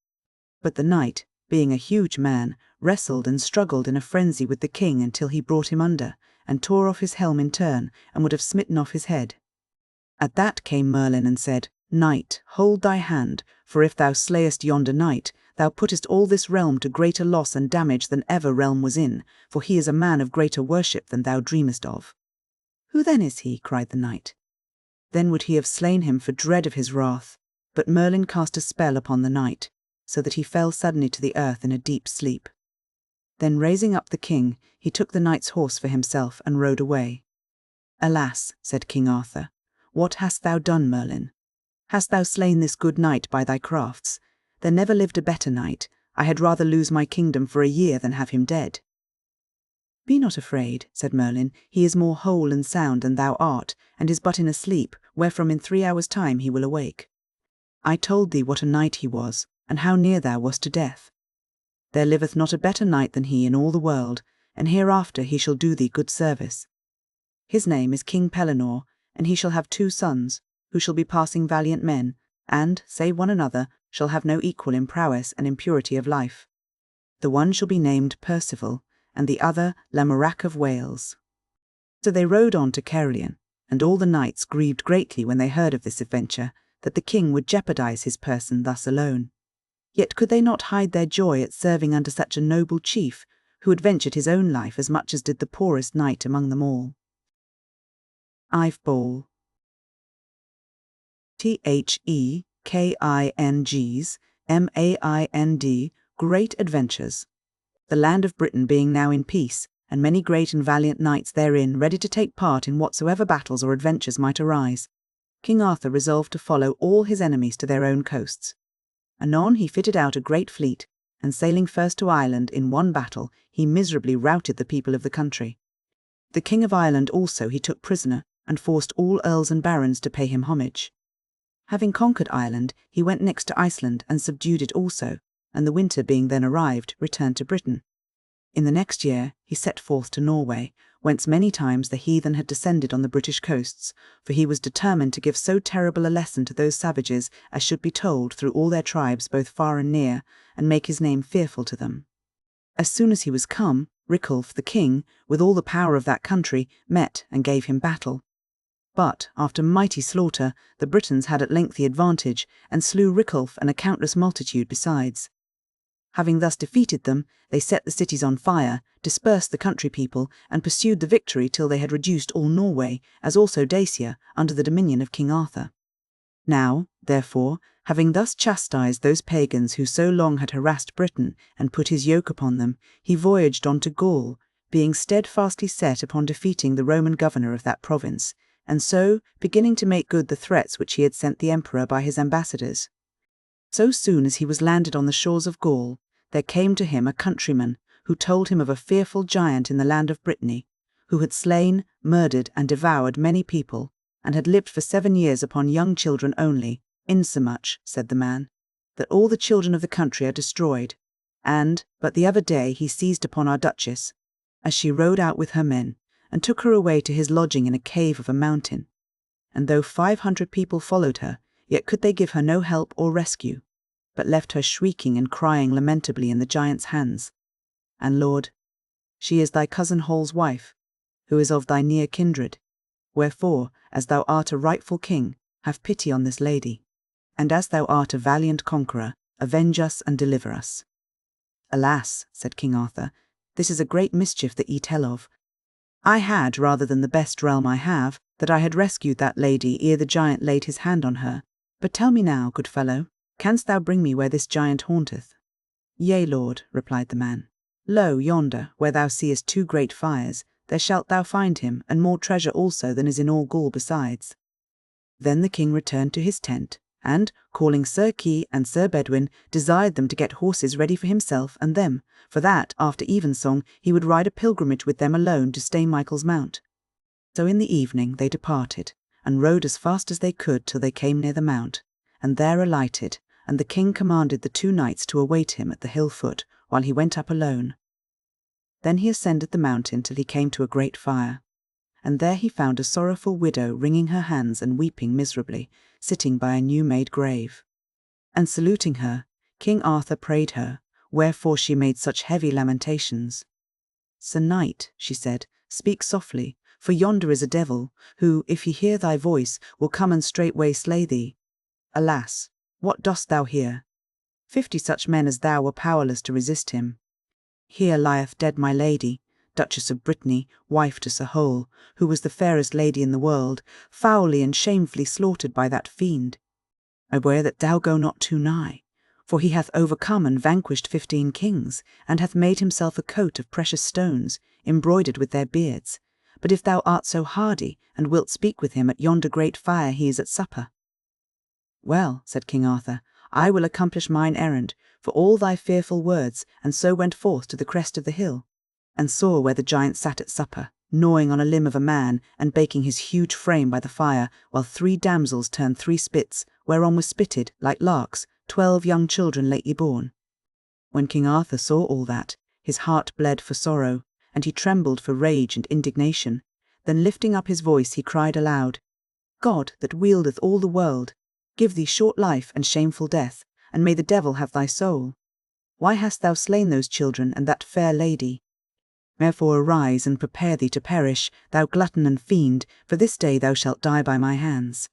Speaker 1: But the knight, being a huge man, wrestled and struggled in a frenzy with the king until he brought him under, and tore off his helm in turn, and would have smitten off his head. At that came Merlin and said, Knight, hold thy hand, for if thou slayest yonder knight, thou puttest all this realm to greater loss and damage than ever realm was in, for he is a man of greater worship than thou dreamest of. Who then is he? Cried the knight. Then would he have slain him for dread of his wrath, but Merlin cast a spell upon the knight, so that he fell suddenly to the earth in a deep sleep. Then raising up the king, he took the knight's horse for himself and rode away. Alas, said King Arthur, what hast thou done, Merlin? Hast thou slain this good knight by thy crafts? There never lived a better knight. I had rather lose my kingdom for a year than have him dead. Be not afraid, said Merlin, he is more whole and sound than thou art, and is but in a sleep, wherefrom in 3 hours' time he will awake. I told thee what a knight he was, and how near thou wast to death. There liveth not a better knight than he in all the world, and hereafter he shall do thee good service. His name is King Pellinore, and he shall have 2 sons, who shall be passing valiant men, and, save one another, shall have no equal in prowess and in purity of life. The one shall be named Percival, and the other Lamorak of Wales. So they rode on to Caerleon, and all the knights grieved greatly when they heard of this adventure, that the king would jeopardize his person thus alone. Yet could they not hide their joy at serving under such a noble chief, who had ventured his own life as much as did the poorest knight among them all. I've Bowl. THEKINGS MAIND Great Adventures. The land of Britain being now in peace, and many great and valiant knights therein ready to take part in whatsoever battles or adventures might arise, King Arthur resolved to follow all his enemies to their own coasts. Anon he fitted out a great fleet, and sailing first to Ireland in one battle, he miserably routed the people of the country. The King of Ireland also he took prisoner, and forced all earls and barons to pay him homage. Having conquered Ireland, he went next to Iceland and subdued it also, and the winter being then arrived, returned to Britain. In the next year he set forth to Norway, whence many times the heathen had descended on the British coasts, for he was determined to give so terrible a lesson to those savages as should be told through all their tribes both far and near, and make his name fearful to them. As soon as he was come, Riculf the king, with all the power of that country, met and gave him battle. But, after mighty slaughter, the Britons had at length the advantage, and slew Riculf and a countless multitude besides. Having thus defeated them, they set the cities on fire, dispersed the country people, and pursued the victory till they had reduced all Norway, as also Dacia, under the dominion of King Arthur. Now, therefore, having thus chastised those pagans who so long had harassed Britain, and put his yoke upon them, he voyaged on to Gaul, being steadfastly set upon defeating the Roman governor of that province, and so beginning to make good the threats which he had sent the emperor by his ambassadors. So soon as he was landed on the shores of Gaul, there came to him a countryman who told him of a fearful giant in the land of Brittany, who had slain, murdered, and devoured many people, and had lived for 7 years upon young children only, insomuch, said the man, that all the children of the country are destroyed. And, but the other day he seized upon our Duchess, as she rode out with her men, and took her away to his lodging in a cave of a mountain. And though 500 people followed her, yet could they give her no help or rescue, but left her shrieking and crying lamentably in the giant's hands. And Lord, she is thy cousin Hall's wife, who is of thy near kindred. Wherefore, as thou art a rightful king, have pity on this lady, and as thou art a valiant conqueror, avenge us and deliver us. Alas, said King Arthur, this is a great mischief that ye tell of. I had rather than the best realm I have, that I had rescued that lady ere the giant laid his hand on her. But tell me now, good fellow, canst thou bring me where this giant haunteth? Yea, Lord, replied the man. Lo, yonder, where thou seest 2 great fires, there shalt thou find him, and more treasure also than is in all Gaul besides. Then the king returned to his tent, and, calling Sir Key and Sir Bedwin, desired them to get horses ready for himself and them, for that, after evensong, he would ride a pilgrimage with them alone to Stay Michael's Mount. So in the evening they departed, and rode as fast as they could till they came near the mount, and there alighted, and the king commanded the 2 knights to await him at the hill foot, while he went up alone. Then he ascended the mountain till he came to a great fire, and there he found a sorrowful widow wringing her hands and weeping miserably, sitting by a new-made grave. And saluting her, King Arthur prayed her, wherefore she made such heavy lamentations. "Sir Knight," she said, "speak softly, for yonder is a devil, who, if he hear thy voice, will come and straightway slay thee. Alas, what dost thou here? 50 such men as thou were powerless to resist him. Here lieth dead my lady, Duchess of Brittany, wife to Sir Hole, who was the fairest lady in the world, foully and shamefully slaughtered by that fiend. I wear that thou go not too nigh, for he hath overcome and vanquished 15 kings, and hath made himself a coat of precious stones, embroidered with their beards. But if thou art so hardy, and wilt speak with him at yonder great fire he is at supper." "Well," said King Arthur, "I will accomplish mine errand, for all thy fearful words, and so went forth to the crest of the hill, and saw where the giant sat at supper, gnawing on a limb of a man, and baking his huge frame by the fire, while 3 damsels turned 3 spits, whereon were spitted, like larks, 12 young children lately born. When King Arthur saw all that, his heart bled for sorrow, and he trembled for rage and indignation. Then lifting up his voice he cried aloud, God, that wieldeth all the world, give thee short life and shameful death, and may the devil have thy soul. Why hast thou slain those children and that fair lady? Therefore arise and prepare thee to perish, thou glutton and fiend, for this day thou shalt die by my hands."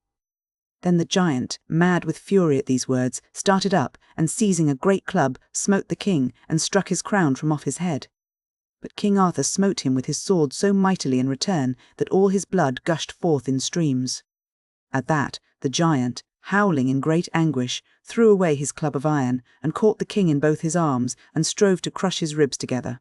Speaker 1: Then the giant, mad with fury at these words, started up, and seizing a great club, smote the king, and struck his crown from off his head. But King Arthur smote him with his sword so mightily in return that all his blood gushed forth in streams. At that the giant, howling in great anguish, threw away his club of iron, and caught the king in both his arms, and strove to crush his ribs together.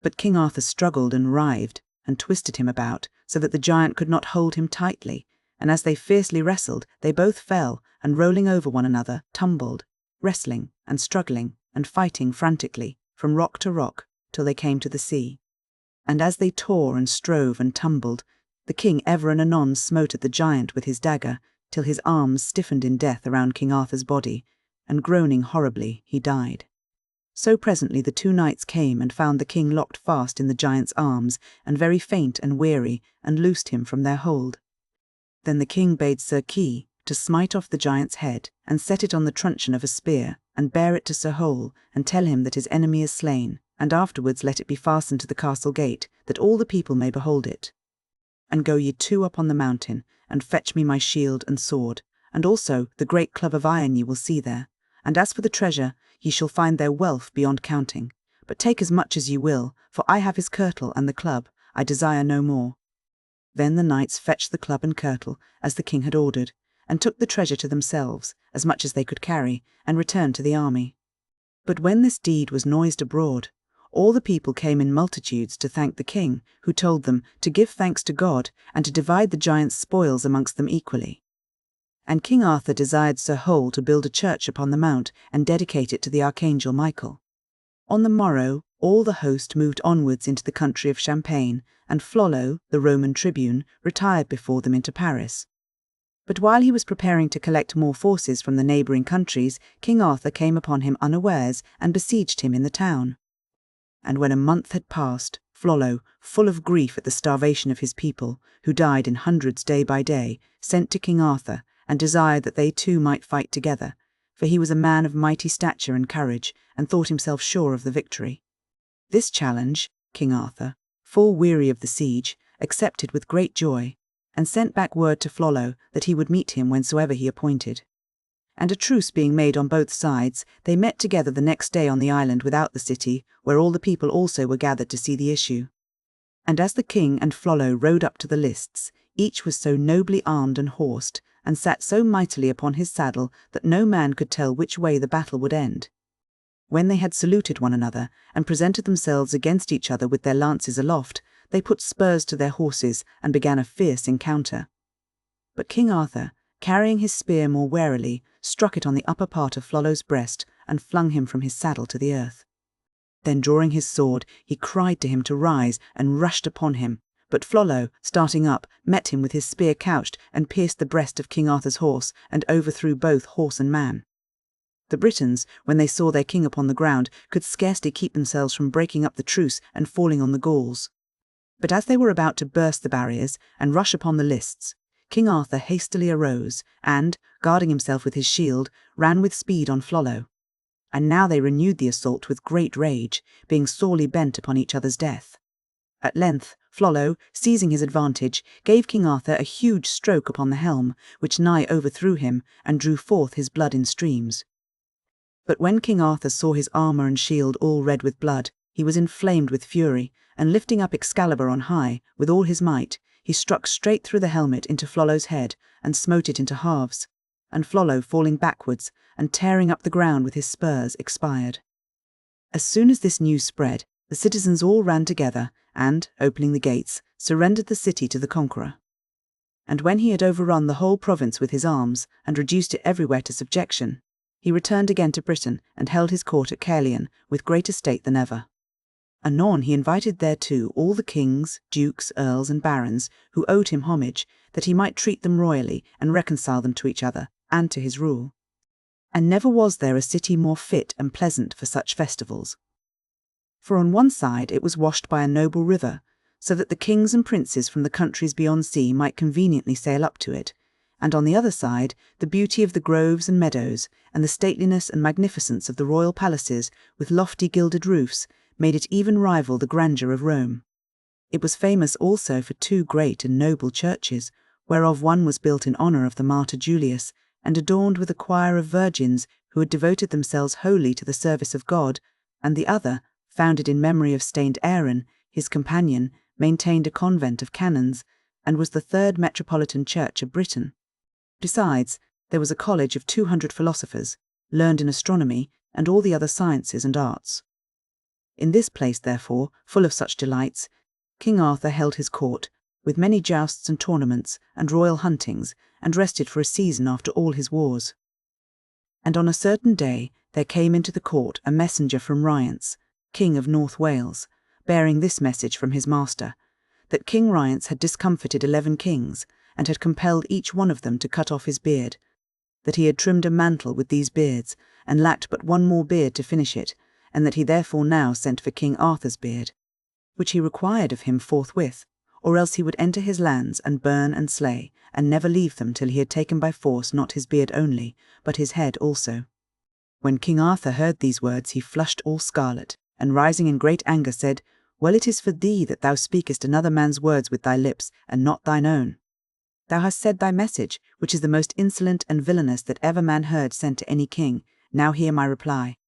Speaker 1: But King Arthur struggled and writhed, and twisted him about, so that the giant could not hold him tightly, and as they fiercely wrestled, they both fell, and rolling over one another, tumbled, wrestling and struggling and fighting frantically, from rock to rock, till they came to the sea. And as they tore and strove and tumbled, the king ever and anon smote at the giant with his dagger, till his arms stiffened in death around King Arthur's body, and groaning horribly he died. So presently the 2 knights came and found the king locked fast in the giant's arms, and very faint and weary, and loosed him from their hold. Then the king bade Sir Key to smite off the giant's head, and set it on the truncheon of a spear, and bear it to Sir Hole, and tell him that his enemy is slain, and afterwards let it be fastened to the castle gate, that all the people may behold it. And go ye 2 up on the mountain, and fetch me my shield and sword, and also the great club of iron ye will see there. And as for the treasure, ye shall find there wealth beyond counting. But take as much as ye will, for I have his kirtle and the club, I desire no more. Then the knights fetched the club and kirtle, as the king had ordered, and took the treasure to themselves, as much as they could carry, and returned to the army. But when this deed was noised abroad, all the people came in multitudes to thank the king, who told them to give thanks to God, and to divide the giant's spoils amongst them equally. And King Arthur desired Sir Hole to build a church upon the mount, and dedicate it to the Archangel Michael. On the morrow all the host moved onwards into the country of Champagne, and Flollo, the Roman tribune, retired before them into Paris. But while he was preparing to collect more forces from the neighbouring countries, King Arthur came upon him unawares, and besieged him in the town. And when a month had passed, Flollo, full of grief at the starvation of his people, who died in hundreds day by day, sent to King Arthur, and desired that they 2 might fight together, for he was a man of mighty stature and courage, and thought himself sure of the victory. This challenge, King Arthur, full weary of the siege, accepted with great joy, and sent back word to Flollo that he would meet him whensoever he appointed. And a truce being made on both sides, they met together the next day on the island without the city, where all the people also were gathered to see the issue. And as the king and Flollo rode up to the lists, each was so nobly armed and horsed, and sat so mightily upon his saddle that no man could tell which way the battle would end. When they had saluted one another, and presented themselves against each other with their lances aloft, they put spurs to their horses, and began a fierce encounter. But King Arthur, carrying his spear more warily, struck it on the upper part of Flollo's breast and flung him from his saddle to the earth. Then drawing his sword, he cried to him to rise and rushed upon him. But Flollo, starting up, met him with his spear couched and pierced the breast of King Arthur's horse and overthrew both horse and man. The Britons, when they saw their king upon the ground, could scarcely keep themselves from breaking up the truce and falling on the Gauls. But as they were about to burst the barriers and rush upon the lists, King Arthur hastily arose and, guarding himself with his shield, ran with speed on Flollo. And now they renewed the assault with great rage, being sorely bent upon each other's death. At length, Flollo, seizing his advantage, gave King Arthur a huge stroke upon the helm, which nigh overthrew him, and drew forth his blood in streams. But when King Arthur saw his armour and shield all red with blood, he was inflamed with fury, and lifting up Excalibur on high, with all his might, he struck straight through the helmet into Flollo's head, and smote it into halves, and Flollo, falling backwards, and tearing up the ground with his spurs, expired. As soon as this news spread, the citizens all ran together, and, opening the gates, surrendered the city to the conqueror. And when he had overrun the whole province with his arms, and reduced it everywhere to subjection, he returned again to Britain, and held his court at Caerleon with greater state than ever. Anon he invited thereto all the kings, dukes, earls, and barons who owed him homage, that he might treat them royally and reconcile them to each other, and to his rule. And never was there a city more fit and pleasant for such festivals. For on one side it was washed by a noble river, so that the kings and princes from the countries beyond sea might conveniently sail up to it, and on the other side the beauty of the groves and meadows, and the stateliness and magnificence of the royal palaces with lofty gilded roofs, made it even rival the grandeur of Rome. It was famous also for 2 great and noble churches, whereof one was built in honour of the martyr Julius, and adorned with a choir of virgins who had devoted themselves wholly to the service of God, and the other, founded in memory of stained Aaron, his companion, maintained a convent of canons, and was the 3rd metropolitan church of Britain. Besides, there was a college of 200 philosophers, learned in astronomy, and all the other sciences and arts. In this place, therefore, full of such delights, King Arthur held his court, with many jousts and tournaments, and royal huntings, and rested for a season after all his wars. And on a certain day there came into the court a messenger from Rience, King of North Wales, bearing this message from his master, that King Rience had discomfited 11 kings, and had compelled each one of them to cut off his beard, that he had trimmed a mantle with these beards, and lacked but one more beard to finish it, and that he therefore now sent for King Arthur's beard, which he required of him forthwith, or else he would enter his lands and burn and slay, and never leave them till he had taken by force not his beard only, but his head also. When King Arthur heard these words he flushed all scarlet, and rising in great anger said, Well, it is for thee that thou speakest another man's words with thy lips, and not thine own. Thou hast said thy message, which is the most insolent and villainous that ever man heard sent to any king. Now hear my reply.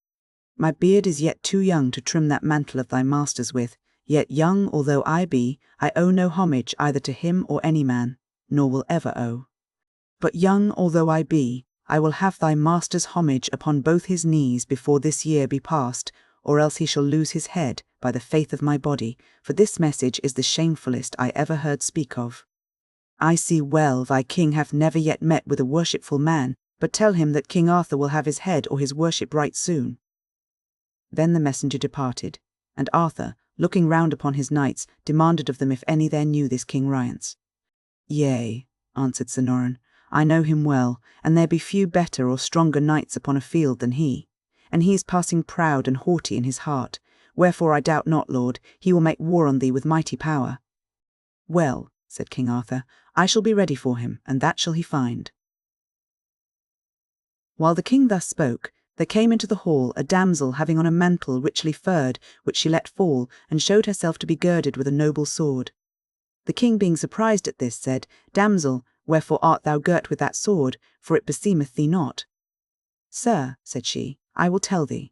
Speaker 1: My beard is yet too young to trim that mantle of thy master's with, yet young although I be, I owe no homage either to him or any man, nor will ever owe. But young although I be, I will have thy master's homage upon both his knees before this year be past, or else he shall lose his head by the faith of my body, for this message is the shamefullest I ever heard speak of. I see well thy king hath never yet met with a worshipful man, but tell him that King Arthur will have his head or his worship right soon. Then the messenger departed, and Arthur, looking round upon his knights, demanded of them if any there knew this King Rience. Yea, answered Sir Norrin, I know him well, and there be few better or stronger knights upon a field than he, and he is passing proud and haughty in his heart, wherefore I doubt not, Lord, he will make war on thee with mighty power. Well, said King Arthur, I shall be ready for him, and that shall he find. While the king thus spoke, there came into the hall a damsel having on a mantle richly furred, which she let fall, and showed herself to be girded with a noble sword. The king being surprised at this, said, Damsel, wherefore art thou girt with that sword? For it beseemeth thee not. Sir, said she, I will tell thee.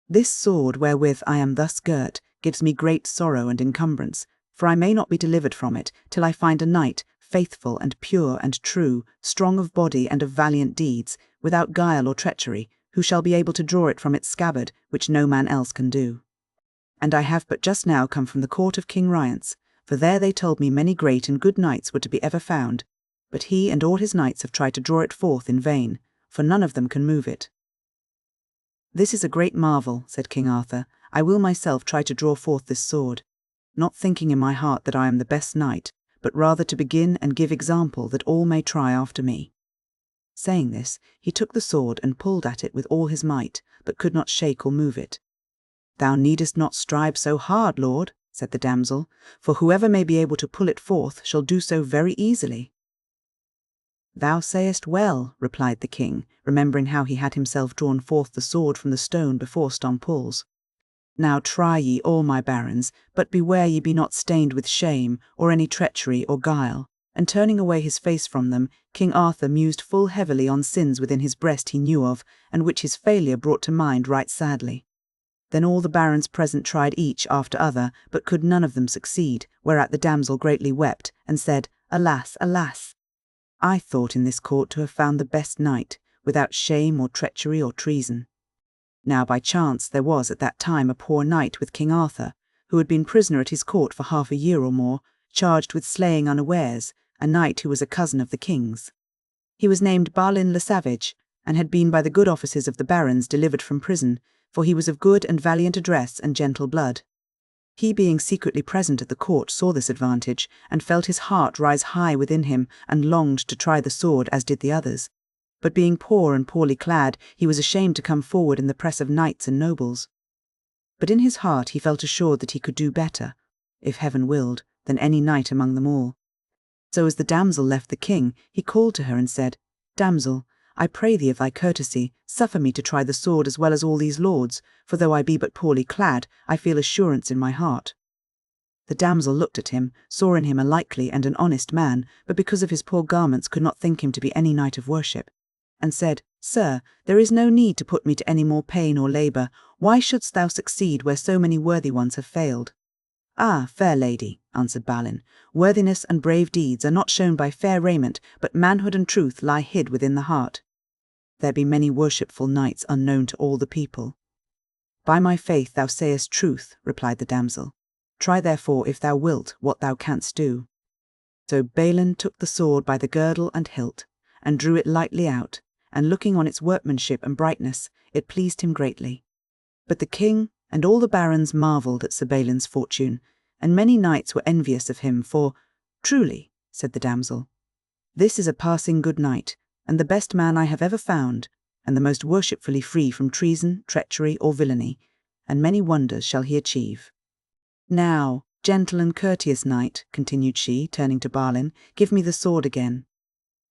Speaker 1: This sword wherewith I am thus girt gives me great sorrow and encumbrance, for I may not be delivered from it till I find a knight, faithful and pure and true, strong of body and of valiant deeds, without guile or treachery, who shall be able to draw it from its scabbard, which no man else can do. And I have but just now come from the court of King Rience, for there they told me many great and good knights were to be ever found, but he and all his knights have tried to draw it forth in vain, for none of them can move it." "This is a great marvel," said King Arthur. "I will myself try to draw forth this sword, not thinking in my heart that I am the best knight, but rather to begin and give example that all may try after me." Saying this, he took the sword and pulled at it with all his might, but could not shake or move it. "Thou needest not strive so hard, lord," said the damsel, "for whoever may be able to pull it forth shall do so very easily." "Thou sayest well," replied the king, remembering how he had himself drawn forth the sword from the stone before Stampole's. "Now try ye all, my barons, but beware ye be not stained with shame, or any treachery or guile." And turning away his face from them, King Arthur mused full heavily on sins within his breast he knew of, and which his failure brought to mind right sadly. Then all the barons present tried each after other, but could none of them succeed, whereat the damsel greatly wept, and said, "Alas, alas! I thought in this court to have found the best knight, without shame or treachery or treason." Now by chance there was at that time a poor knight with King Arthur, who had been prisoner at his court for half a year or more, charged with slaying unawares a knight who was a cousin of the king's. He was named Merlin le Savage, and had been by the good offices of the barons delivered from prison, for he was of good and valiant address and gentle blood. He being secretly present at the court saw this advantage, and felt his heart rise high within him, and longed to try the sword as did the others. But being poor and poorly clad, he was ashamed to come forward in the press of knights and nobles. But in his heart he felt assured that he could do better, if heaven willed, than any knight among them all. So as the damsel left the king, he called to her and said, "Damsel, I pray thee of thy courtesy, suffer me to try the sword as well as all these lords, for though I be but poorly clad, I feel assurance in my heart." The damsel looked at him, saw in him a likely and an honest man, but because of his poor garments could not think him to be any knight of worship, and said, "Sir, there is no need to put me to any more pain or labour. Why shouldst thou succeed where so many worthy ones have failed?" "Ah, fair lady," answered Merlin, "worthiness and brave deeds are not shown by fair raiment, but manhood and truth lie hid within the heart. There be many worshipful knights unknown to all the people." "By my faith thou sayest truth," replied the damsel. "Try therefore, if thou wilt, what thou canst do." So Balin took the sword by the girdle and hilt, and drew it lightly out, and looking on its workmanship and brightness, it pleased him greatly. But the king and all the barons marvelled at Sir Balin's fortune, and many knights were envious of him, for, "Truly," said the damsel, "this is a passing good knight, and the best man I have ever found, and the most worshipfully free from treason, treachery, or villainy, and many wonders shall he achieve. Now, gentle and courteous knight," continued she, turning to Balin, "give me the sword again."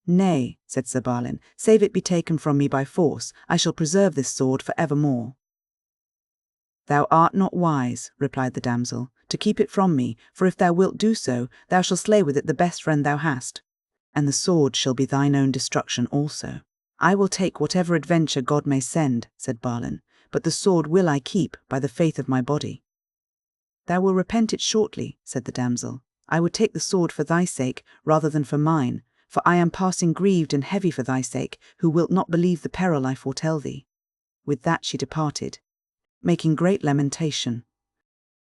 Speaker 1: "Nay," said Sir Balin, "save it be taken from me by force, I shall preserve this sword for evermore." "Thou art not wise," replied the damsel, "to keep it from me, for if thou wilt do so, thou shalt slay with it the best friend thou hast, and the sword shall be thine own destruction also." "I will take whatever adventure God may send," said Balin, "but the sword will I keep by the faith of my body." "Thou wilt repent it shortly," said the damsel. "I would take the sword for thy sake rather than for mine, for I am passing grieved and heavy for thy sake, who wilt not believe the peril I foretell thee." With that she departed, making great lamentation.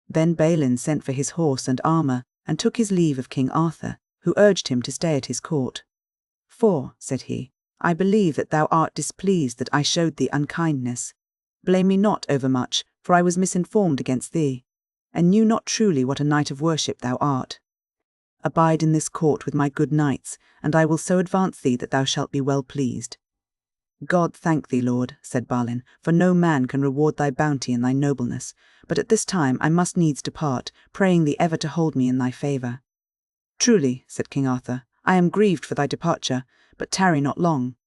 Speaker 1: Then Balin sent for his horse and armour, and took his leave of King Arthur, who urged him to stay at his court. "For," said he, "I believe that thou art displeased that I showed thee unkindness. Blame me not overmuch, for I was misinformed against thee, and knew not truly what a knight of worship thou art. Abide in this court with my good knights, and I will so advance thee that thou shalt be well pleased." "God thank thee, lord," said Balin, "for no man can reward thy bounty and thy nobleness, but at this time I must needs depart, praying thee ever to hold me in thy favour." "Truly," said King Arthur, "I am grieved for thy departure, but tarry not long,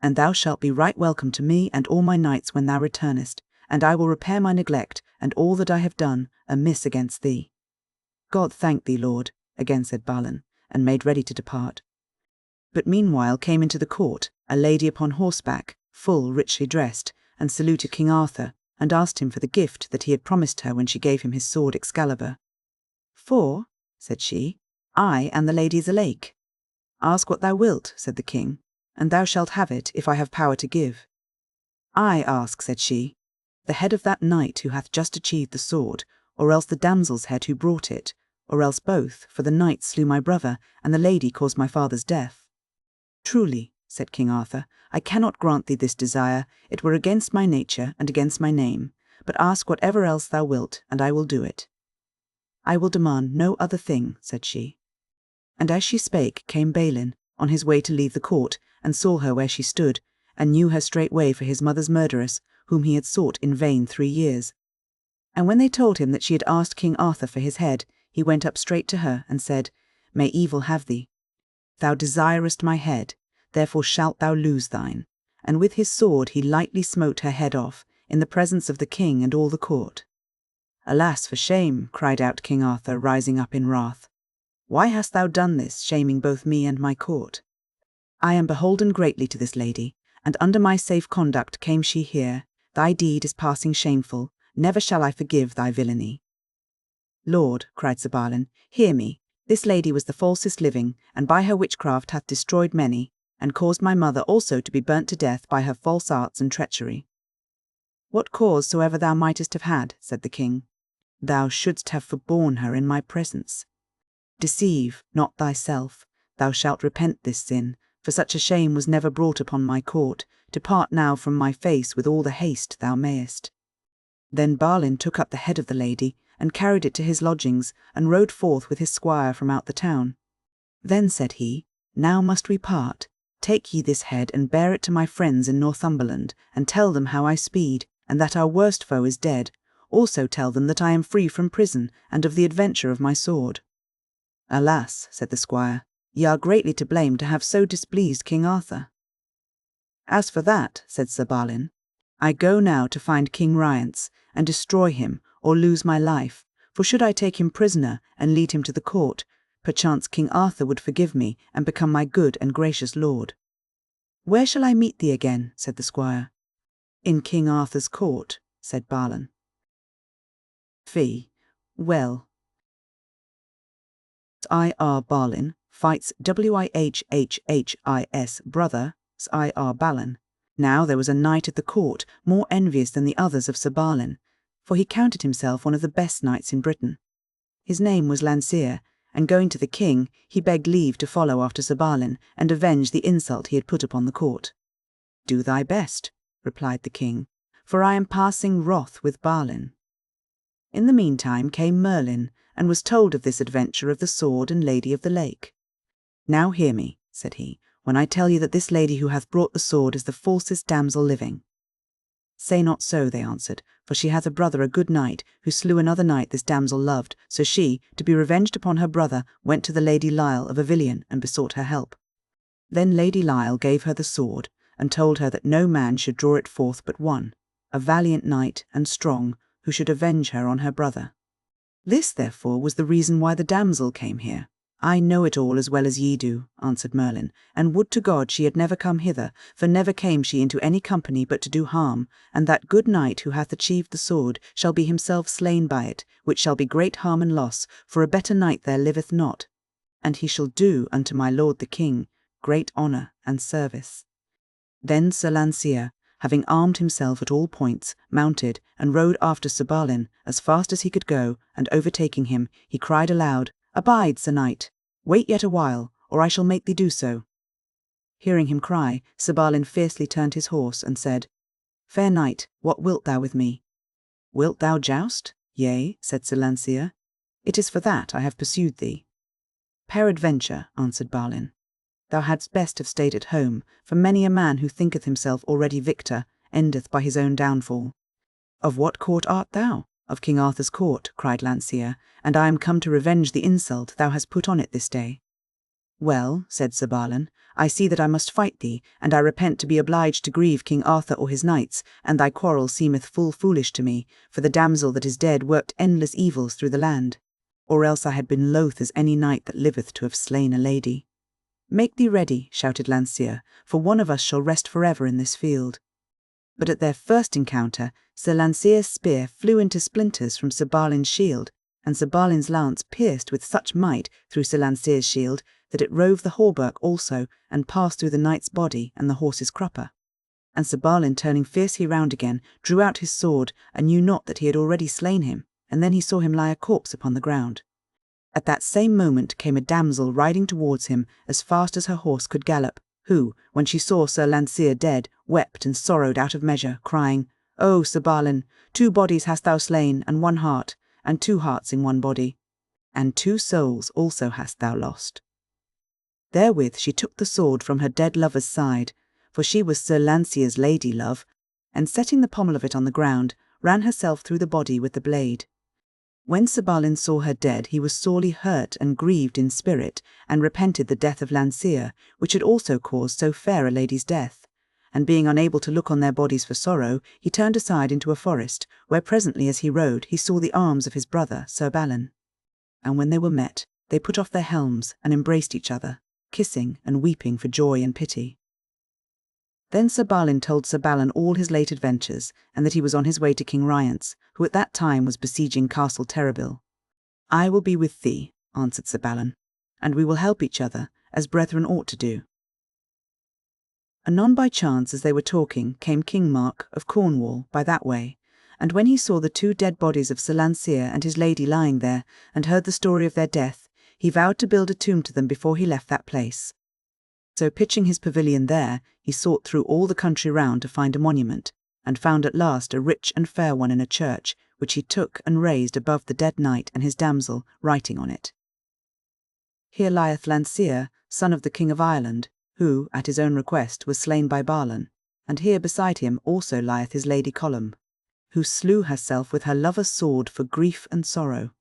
Speaker 1: and thou shalt be right welcome to me and all my knights when thou returnest, and I will repair my neglect and all that I have done amiss against thee." "God thank thee, lord," again said Balin, and made ready to depart. But meanwhile came into the court a lady upon horseback, full richly dressed, and saluted King Arthur, and asked him for the gift that he had promised her when she gave him his sword Excalibur. "For," said she, "I and the ladies alike." "Ask what thou wilt," said the king, "and thou shalt have it if I have power to give." "I ask," said she, "the head of that knight who hath just achieved the sword, or else the damsel's head who brought it, or else both, for the knight slew my brother, and the lady caused my father's death." Truly, said King Arthur, I cannot grant thee this desire, it were against my nature and against my name, but ask whatever else thou wilt, and I will do it. I will demand no other thing, said she. And as she spake came Balin, on his way to leave the court, and saw her where she stood, and knew her straightway for his mother's murderess, whom he had sought in vain 3 years. And when they told him that she had asked King Arthur for his head, he went up straight to her, and said, May evil have thee. Thou desirest my head, therefore shalt thou lose thine. And with his sword he lightly smote her head off, in the presence of the king and all the court. Alas for shame, cried out King Arthur, rising up in wrath. Why hast thou done this, shaming both me and my court? I am beholden greatly to this lady, and under my safe conduct came she here. Thy deed is passing shameful, never shall I forgive thy villainy. Lord, cried Sir Balin, hear me. This lady was the falsest living, and by her witchcraft hath destroyed many, and caused my mother also to be burnt to death by her false arts and treachery. What cause soever thou mightest have had, said the king, thou shouldst have forborne her in my presence. Deceive not thyself, thou shalt repent this sin, for such a shame was never brought upon my court. Depart now from my face with all the haste thou mayest. Then Balin took up the head of the lady, and carried it to his lodgings, and rode forth with his squire from out the town. Then said he, Now must we part. Take ye this head, and bear it to my friends in Northumberland, and tell them how I speed, and that our worst foe is dead. Also tell them that I am free from prison, and of the adventure of my sword. Alas, said the squire, ye are greatly to blame to have so displeased King Arthur. As for that, said Sir Balin, I go now to find King Rience, and destroy him, or lose my life, for should I take him prisoner, and lead him to the court, perchance King Arthur would forgive me, and become my good and gracious lord. Where shall I meet thee again, said the squire. In King Arthur's court, said Balin. Fee. Well. I.R. Balin fights Wihhhis brother, I.R. Balin. Now there was a knight at the court more envious than the others of Sir Balin, for he counted himself one of the best knights in Britain. His name was Lancear, and going to the king, he begged leave to follow after Sir Balin, and avenge the insult he had put upon the court. Do thy best, replied the king, for I am passing wroth with Balin. In the meantime came Merlin, and was told of this adventure of the sword and Lady of the Lake. Now hear me, said he, when I tell you that this lady who hath brought the sword is the falsest damsel living. Say not so, they answered, for she hath a brother a good knight, who slew another knight this damsel loved, so she, to be revenged upon her brother, went to the Lady Lyle of Avilion, and besought her help. Then Lady Lyle gave her the sword, and told her that no man should draw it forth but one, a valiant knight and strong, who should avenge her on her brother. This, therefore, was the reason why the damsel came here. I know it all as well as ye do, answered Merlin, and would to God she had never come hither, for never came she into any company but to do harm, and that good knight who hath achieved the sword shall be himself slain by it, which shall be great harm and loss, for a better knight there liveth not, and he shall do unto my lord the king great honour and service. Then Sir Lancear, having armed himself at all points, mounted, and rode after Sir Balin as fast as he could go, and overtaking him, he cried aloud, Abide, Sir Knight, wait yet a while, or I shall make thee do so. Hearing him cry, Sir Balin fiercely turned his horse, and said, Fair knight, what wilt thou with me? Wilt thou joust? Yea, said Sir Lancear, it is for that I have pursued thee. Peradventure, answered Balin, thou hadst best have stayed at home, for many a man who thinketh himself already victor endeth by his own downfall. Of what court art thou? Of King Arthur's court, cried Lancear, and I am come to revenge the insult thou hast put on it this day. Well, said Sir Balin, I see that I must fight thee, and I repent to be obliged to grieve King Arthur or his knights, and thy quarrel seemeth full foolish to me, for the damsel that is dead worked endless evils through the land. Or else I had been loath as any knight that liveth to have slain a lady. Make thee ready, shouted Lancear, for one of us shall rest forever in this field. But at their first encounter, Sir Lancear's spear flew into splinters from Sir Balin's shield, and Sir Balin's lance pierced with such might through Sir Lancear's shield that it rove the hauberk also, and passed through the knight's body and the horse's crupper. And Sir Balin, turning fiercely round again, drew out his sword, and knew not that he had already slain him, and then he saw him lie a corpse upon the ground. At that same moment came a damsel riding towards him as fast as her horse could gallop, who, when she saw Sir Lancear dead, wept and sorrowed out of measure, crying, "O Sir Balin, 2 bodies hast thou slain, and 1 heart, and 2 hearts in 1 body, and 2 souls also hast thou lost." Therewith she took the sword from her dead lover's side, for she was Sir Lancear's lady love, and setting the pommel of it on the ground, ran herself through the body with the blade. When Sir Balin saw her dead, he was sorely hurt and grieved in spirit, and repented the death of Lancear, which had also caused so fair a lady's death. And being unable to look on their bodies for sorrow, he turned aside into a forest, where presently as he rode he saw the arms of his brother, Sir Balin. And when they were met, they put off their helms and embraced each other, kissing and weeping for joy and pity. Then Sir Balin told Sir Balin all his late adventures, and that he was on his way to King Rience, who at that time was besieging Castle Terrabil. "I will be with thee," answered Sir Balin, "and we will help each other, as brethren ought to do." Anon by chance as they were talking came King Mark of Cornwall by that way, and when he saw the 2 dead bodies of Sir Lancear and his lady lying there, and heard the story of their death, he vowed to build a tomb to them before he left that place. So pitching his pavilion there, he sought through all the country round to find a monument, and found at last a rich and fair one in a church, which he took and raised above the dead knight and his damsel, writing on it, "Here lieth Lancear, son of the King of Ireland, who, at his own request, was slain by Balin, and here beside him also lieth his lady Columb, who slew herself with her lover's sword for grief and sorrow."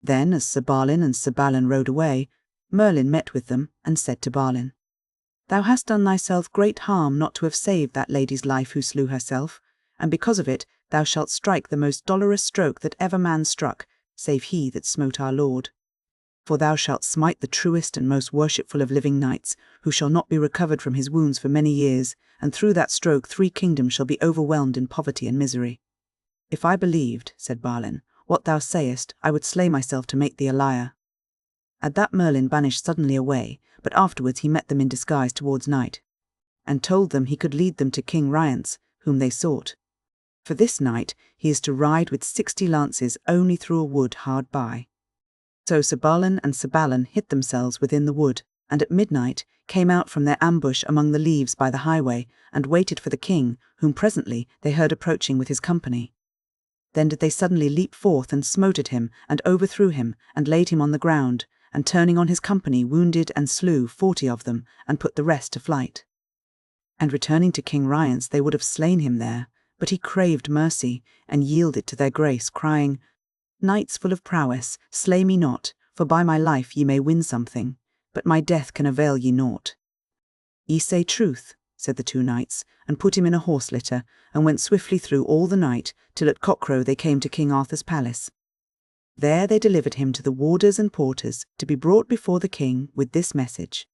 Speaker 1: Then, as Sir Balin and Sir Balin rode away, Merlin met with them, and said to Balin, "Thou hast done thyself great harm not to have saved that lady's life who slew herself, and because of it thou shalt strike the most dolorous stroke that ever man struck, save he that smote our Lord. For thou shalt smite the truest and most worshipful of living knights, who shall not be recovered from his wounds for many years, and through that stroke 3 kingdoms shall be overwhelmed in poverty and misery." "If I believed," said Balin, "what thou sayest, I would slay myself to make thee a liar." At that Merlin banished suddenly away, but afterwards he met them in disguise towards night, and told them he could lead them to King Rience, whom they sought. For this night he is to ride with 60 lances only through a wood hard by. So Sir Balin and Sir Balin hid themselves within the wood, and at midnight came out from their ambush among the leaves by the highway, and waited for the king, whom presently they heard approaching with his company. Then did they suddenly leap forth and smote at him, and overthrew him, and laid him on the ground, and turning on his company wounded and slew 40 of them, and put the rest to flight. And returning to King Rience they would have slain him there, but he craved mercy, and yielded to their grace, crying, "Knights full of prowess, slay me not, for by my life ye may win something, but my death can avail ye naught." "Ye say truth," said the 2 knights, and put him in a horse litter, and went swiftly through all the night, till at cockcrow they came to King Arthur's palace. There they delivered him to the warders and porters, to be brought before the king with this message,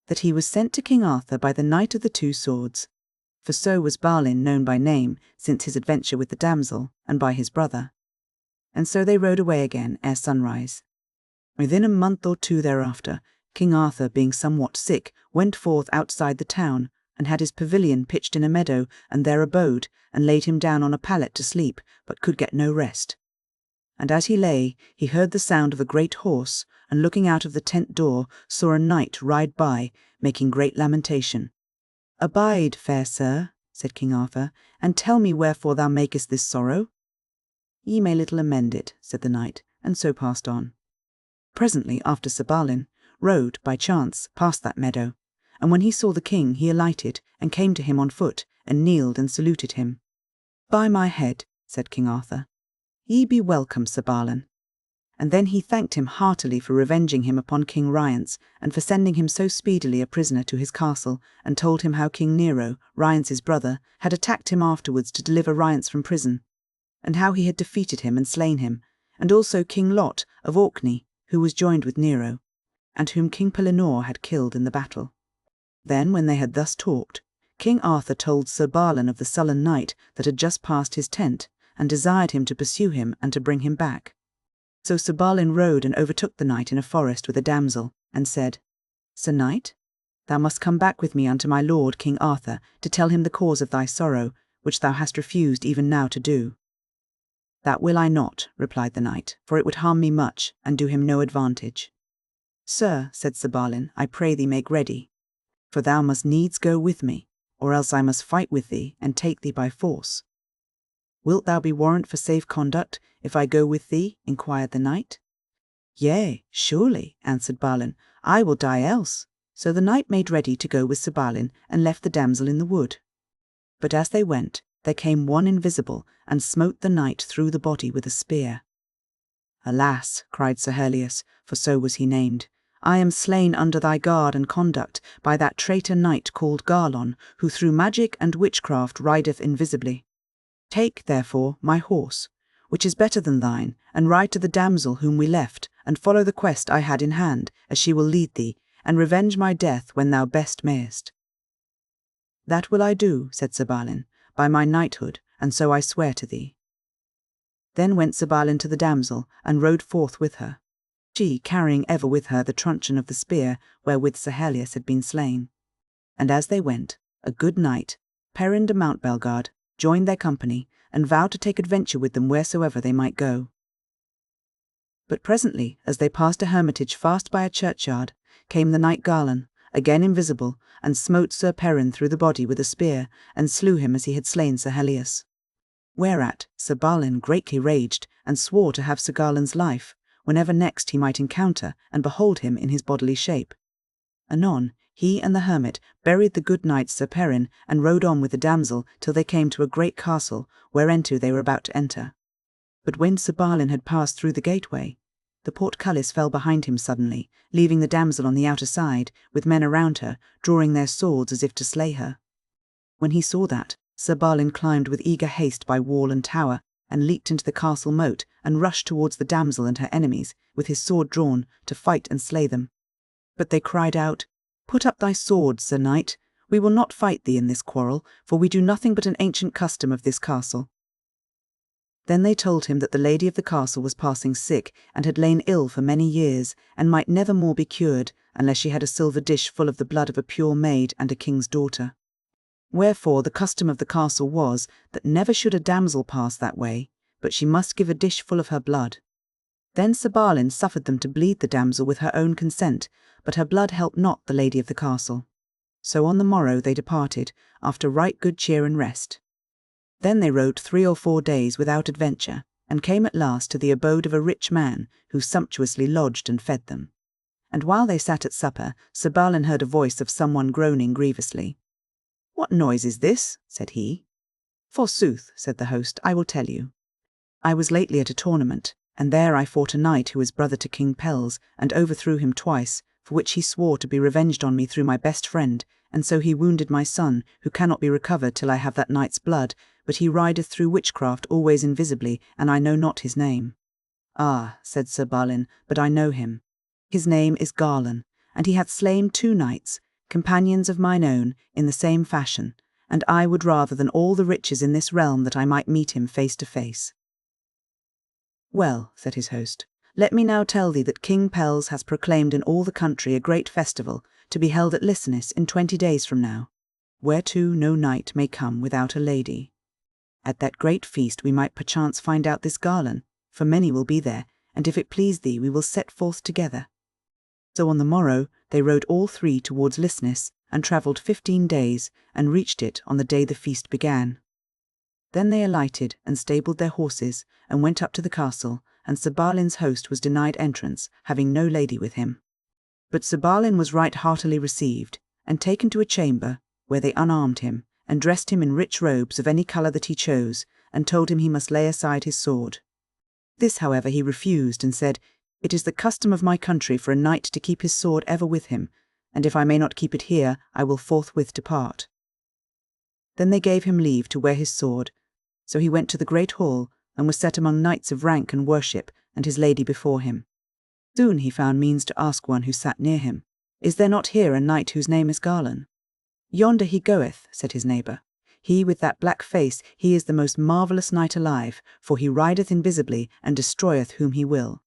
Speaker 1: that he was sent to King Arthur by the Knight of the 2 Swords, for so was Balin known by name since his adventure with the damsel, and by his brother. And so they rode away again ere sunrise. Within a month or 2 thereafter, King Arthur, being somewhat sick, went forth outside the town, and had his pavilion pitched in a meadow, and there abode, and laid him down on a pallet to sleep, but could get no rest. And as he lay, he heard the sound of a great horse, and looking out of the tent door, saw a knight ride by, making great lamentation. "Abide, fair sir," said King Arthur, "and tell me wherefore thou makest this sorrow." "Ye may little amend it," said the knight, and so passed on. Presently after Sir Balin rode, by chance, past that meadow, and when he saw the king he alighted, and came to him on foot, and kneeled and saluted him. "By my head," said King Arthur, "ye be welcome, Sir Balin." And then he thanked him heartily for revenging him upon King Rience, and for sending him so speedily a prisoner to his castle, and told him how King Nero, Rience's brother, had attacked him afterwards to deliver Rience from prison, and how he had defeated him and slain him, and also King Lot of Orkney, who was joined with Nero, and whom King Pellinore had killed in the battle. Then, when they had thus talked, King Arthur told Sir Balin of the sullen knight that had just passed his tent, and desired him to pursue him and to bring him back. So Sir Balin rode and overtook the knight in a forest with a damsel, and said, "Sir knight, thou must come back with me unto my lord King Arthur, to tell him the cause of thy sorrow, which thou hast refused even now to do." "That will I not," replied the knight, "for it would harm me much, and do him no advantage." "Sir," said Sir Balin, "I pray thee make ready. for thou must needs go with me, or else I must fight with thee and take thee by force." "Wilt thou be warrant for safe conduct, if I go with thee?" inquired the knight. "Yea, surely," answered Balin, "I will die else." So the knight made ready to go with Sir Balin, and left the damsel in the wood. But as they went, there came one invisible, and smote the knight through the body with a spear. "Alas," cried Sir Herlias, for so was he named, "I am slain under thy guard and conduct by that traitor knight called Garlon, who through magic and witchcraft rideth invisibly. Take, therefore, my horse, which is better than thine, and ride to the damsel whom we left, and follow the quest I had in hand, as she will lead thee, and revenge my death when thou best mayest." "That will I do," said Sir Balin, "by my knighthood, and so I swear to thee." Then went Sir Balin to the damsel, and rode forth with her, she carrying ever with her the truncheon of the spear wherewith Sir Herlias had been slain. And as they went, a good knight, Perin de Mountbelgard, joined their company, and vowed to take adventure with them wheresoever they might go. But presently, as they passed a hermitage fast by a churchyard, came the knight Garlon, again invisible, and smote Sir Perin through the body with a spear, and slew him as he had slain Sir Herlias. Whereat Sir Balin greatly raged, and swore to have Sir Garlon's life, whenever next he might encounter and behold him in his bodily shape. Anon he and the hermit buried the good knight Sir Perin, and rode on with the damsel till they came to a great castle, whereinto they were about to enter. But when Sir Balin had passed through the gateway, the portcullis fell behind him suddenly, leaving the damsel on the outer side, with men around her, drawing their swords as if to slay her. When he saw that, Sir Balin climbed with eager haste by wall and tower, and leaped into the castle moat, and rushed towards the damsel and her enemies, with his sword drawn, to fight and slay them. But they cried out, "Put up thy sword, Sir Knight. We will not fight thee in this quarrel, for we do nothing but an ancient custom of this castle." Then they told him that the lady of the castle was passing sick, and had lain ill for many years, and might never more be cured, unless she had a silver dish full of the blood of a pure maid and a king's daughter. Wherefore the custom of the castle was, that never should a damsel pass that way, but she must give a dish full of her blood. Then Sir Balin suffered them to bleed the damsel with her own consent, but her blood helped not the lady of the castle. So on the morrow they departed, after right good cheer and rest. Then they rode 3 or 4 days without adventure, and came at last to the abode of a rich man, who sumptuously lodged and fed them. And while they sat at supper, Sir Balin heard a voice of someone groaning grievously. "What noise is this?" said he. "Forsooth," said the host, "I will tell you. I was lately at a tournament, and there I fought a knight who is brother to King Pelles, and overthrew him twice, for which he swore to be revenged on me through my best friend, and so he wounded my son, who cannot be recovered till I have that knight's blood, but he rideth through witchcraft always invisibly, and I know not his name." "Ah," said Sir Balin, "but I know him. His name is Garlon, and he hath slain 2 knights, companions of mine own, in the same fashion, and I would rather than all the riches in this realm that I might meet him face to face." "Well," said his host, "let me now tell thee that King Pelles has proclaimed in all the country a great festival, to be held at Lissenis in 20 days from now, whereto no knight may come without a lady. At that great feast we might perchance find out this Garlon, for many will be there, and if it please thee we will set forth together." So on the morrow they rode all 3 towards Lissenis, and travelled 15 days, and reached it on the day the feast began. Then they alighted and stabled their horses, and went up to the castle, and Sir Balin's host was denied entrance, having no lady with him. But Sir Balin was right heartily received, and taken to a chamber, where they unarmed him, and dressed him in rich robes of any colour that he chose, and told him he must lay aside his sword. This, however, he refused, and said, "It is the custom of my country for a knight to keep his sword ever with him, and if I may not keep it here, I will forthwith depart." Then they gave him leave to wear his sword, so he went to the great hall, and was set among knights of rank and worship, and his lady before him. Soon he found means to ask one who sat near him, "Is there not here a knight whose name is Garlon?" "Yonder he goeth," said his neighbour. "He with that black face, he is the most marvellous knight alive, for he rideth invisibly, and destroyeth whom he will."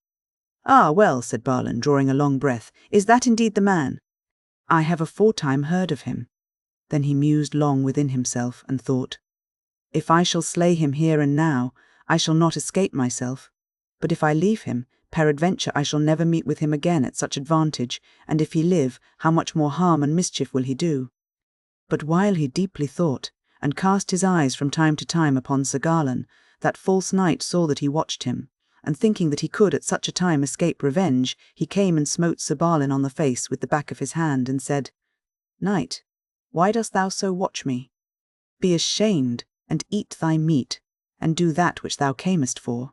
Speaker 1: "Ah, well," said Balin, drawing a long breath, "is that indeed the man? I have aforetime heard of him." Then he mused long within himself, and thought, "If I shall slay him here and now, I shall not escape myself, but if I leave him, Peradventure I shall never meet with him again at such advantage, and if he live, how much more harm and mischief will he do? But while he deeply thought, and cast his eyes from time to time upon Sir Garlon, that false knight saw that he watched him, and thinking that he could at such a time escape revenge, he came and smote Sir Balin on the face with the back of his hand, and said, Knight, why dost thou so watch me? Be ashamed, and eat thy meat, and do that which thou camest for.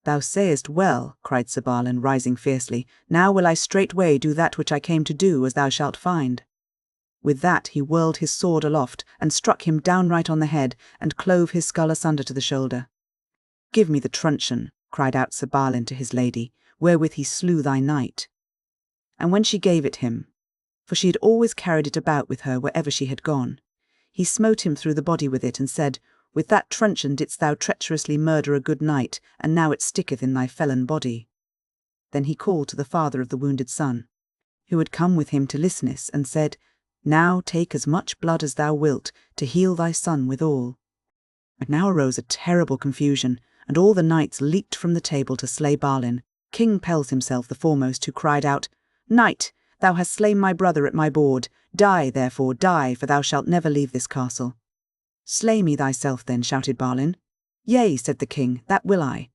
Speaker 1: Thou sayest well, cried Sir Balin, rising fiercely. Now will I straightway do that which I came to do, as thou shalt find. With that he whirled his sword aloft, and struck him downright on the head, and clove his skull asunder to the shoulder. Give me the truncheon, cried out Sir Balin to his lady, wherewith he slew thy knight. And when she gave it him, for she had always carried it about with her wherever she had gone, he smote him through the body with it, and said, With that truncheon didst thou treacherously murder a good knight, and now it sticketh in thy felon body. Then he called to the father of the wounded son, who had come with him to Lisness, and said, Now take as much blood as thou wilt, to heal thy son withal. And now arose a terrible confusion, and all the knights leaped from the table to slay Balin, King Pelles himself the foremost, who cried out, Knight, thou hast slain my brother at my board. Die, therefore, die, for thou shalt never leave this castle. Slay me thyself then, shouted Balin. Yea, said the king, that will I.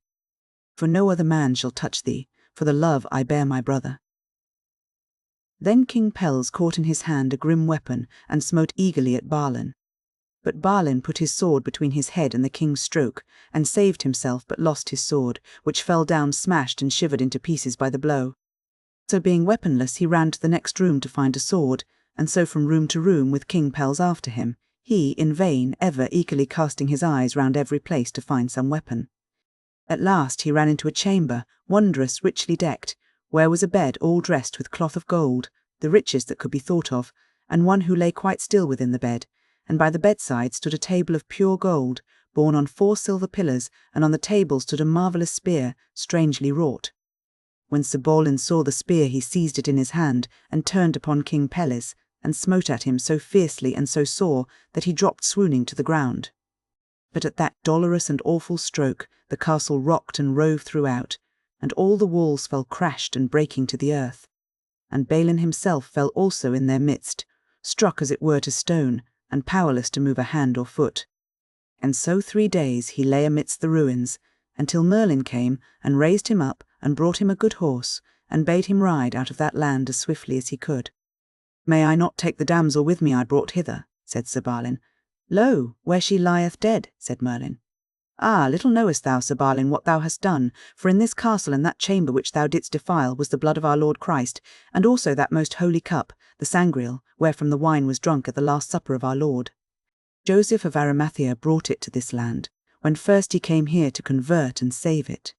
Speaker 1: For no other man shall touch thee, for the love I bear my brother. Then King Pelles caught in his hand a grim weapon, and smote eagerly at Balin. But Balin put his sword between his head and the king's stroke, and saved himself, but lost his sword, which fell down smashed and shivered into pieces by the blow. So being weaponless, he ran to the next room to find a sword, and so from room to room with King Pelles after him, he, in vain, ever eagerly casting his eyes round every place to find some weapon. At last he ran into a chamber, wondrous richly decked, where was a bed all dressed with cloth of gold, the richest that could be thought of, and one who lay quite still within the bed, and by the bedside stood a table of pure gold, borne on 4 silver pillars, and on the table stood a marvellous spear, strangely wrought. When Sir Balin saw the spear, he seized it in his hand, and turned upon King Pelles, and smote at him so fiercely and so sore that he dropped swooning to the ground. But at that dolorous and awful stroke the castle rocked and rove throughout, and all the walls fell crashed and breaking to the earth. And Balin himself fell also in their midst, struck as it were to stone, and powerless to move a hand or foot. And so 3 days he lay amidst the ruins, until Merlin came and raised him up and brought him a good horse, and bade him ride out of that land as swiftly as he could. May I not take the damsel with me I brought hither? Said Sir Balin. Lo, where she lieth dead, said Merlin. Ah, little knowest thou, Sir Balin, what thou hast done, for in this castle and that chamber which thou didst defile was the blood of our Lord Christ, and also that most holy cup, the sangreal, wherefrom the wine was drunk at the last supper of our Lord. Joseph of Arimathea brought it to this land, when first he came here to convert and save it.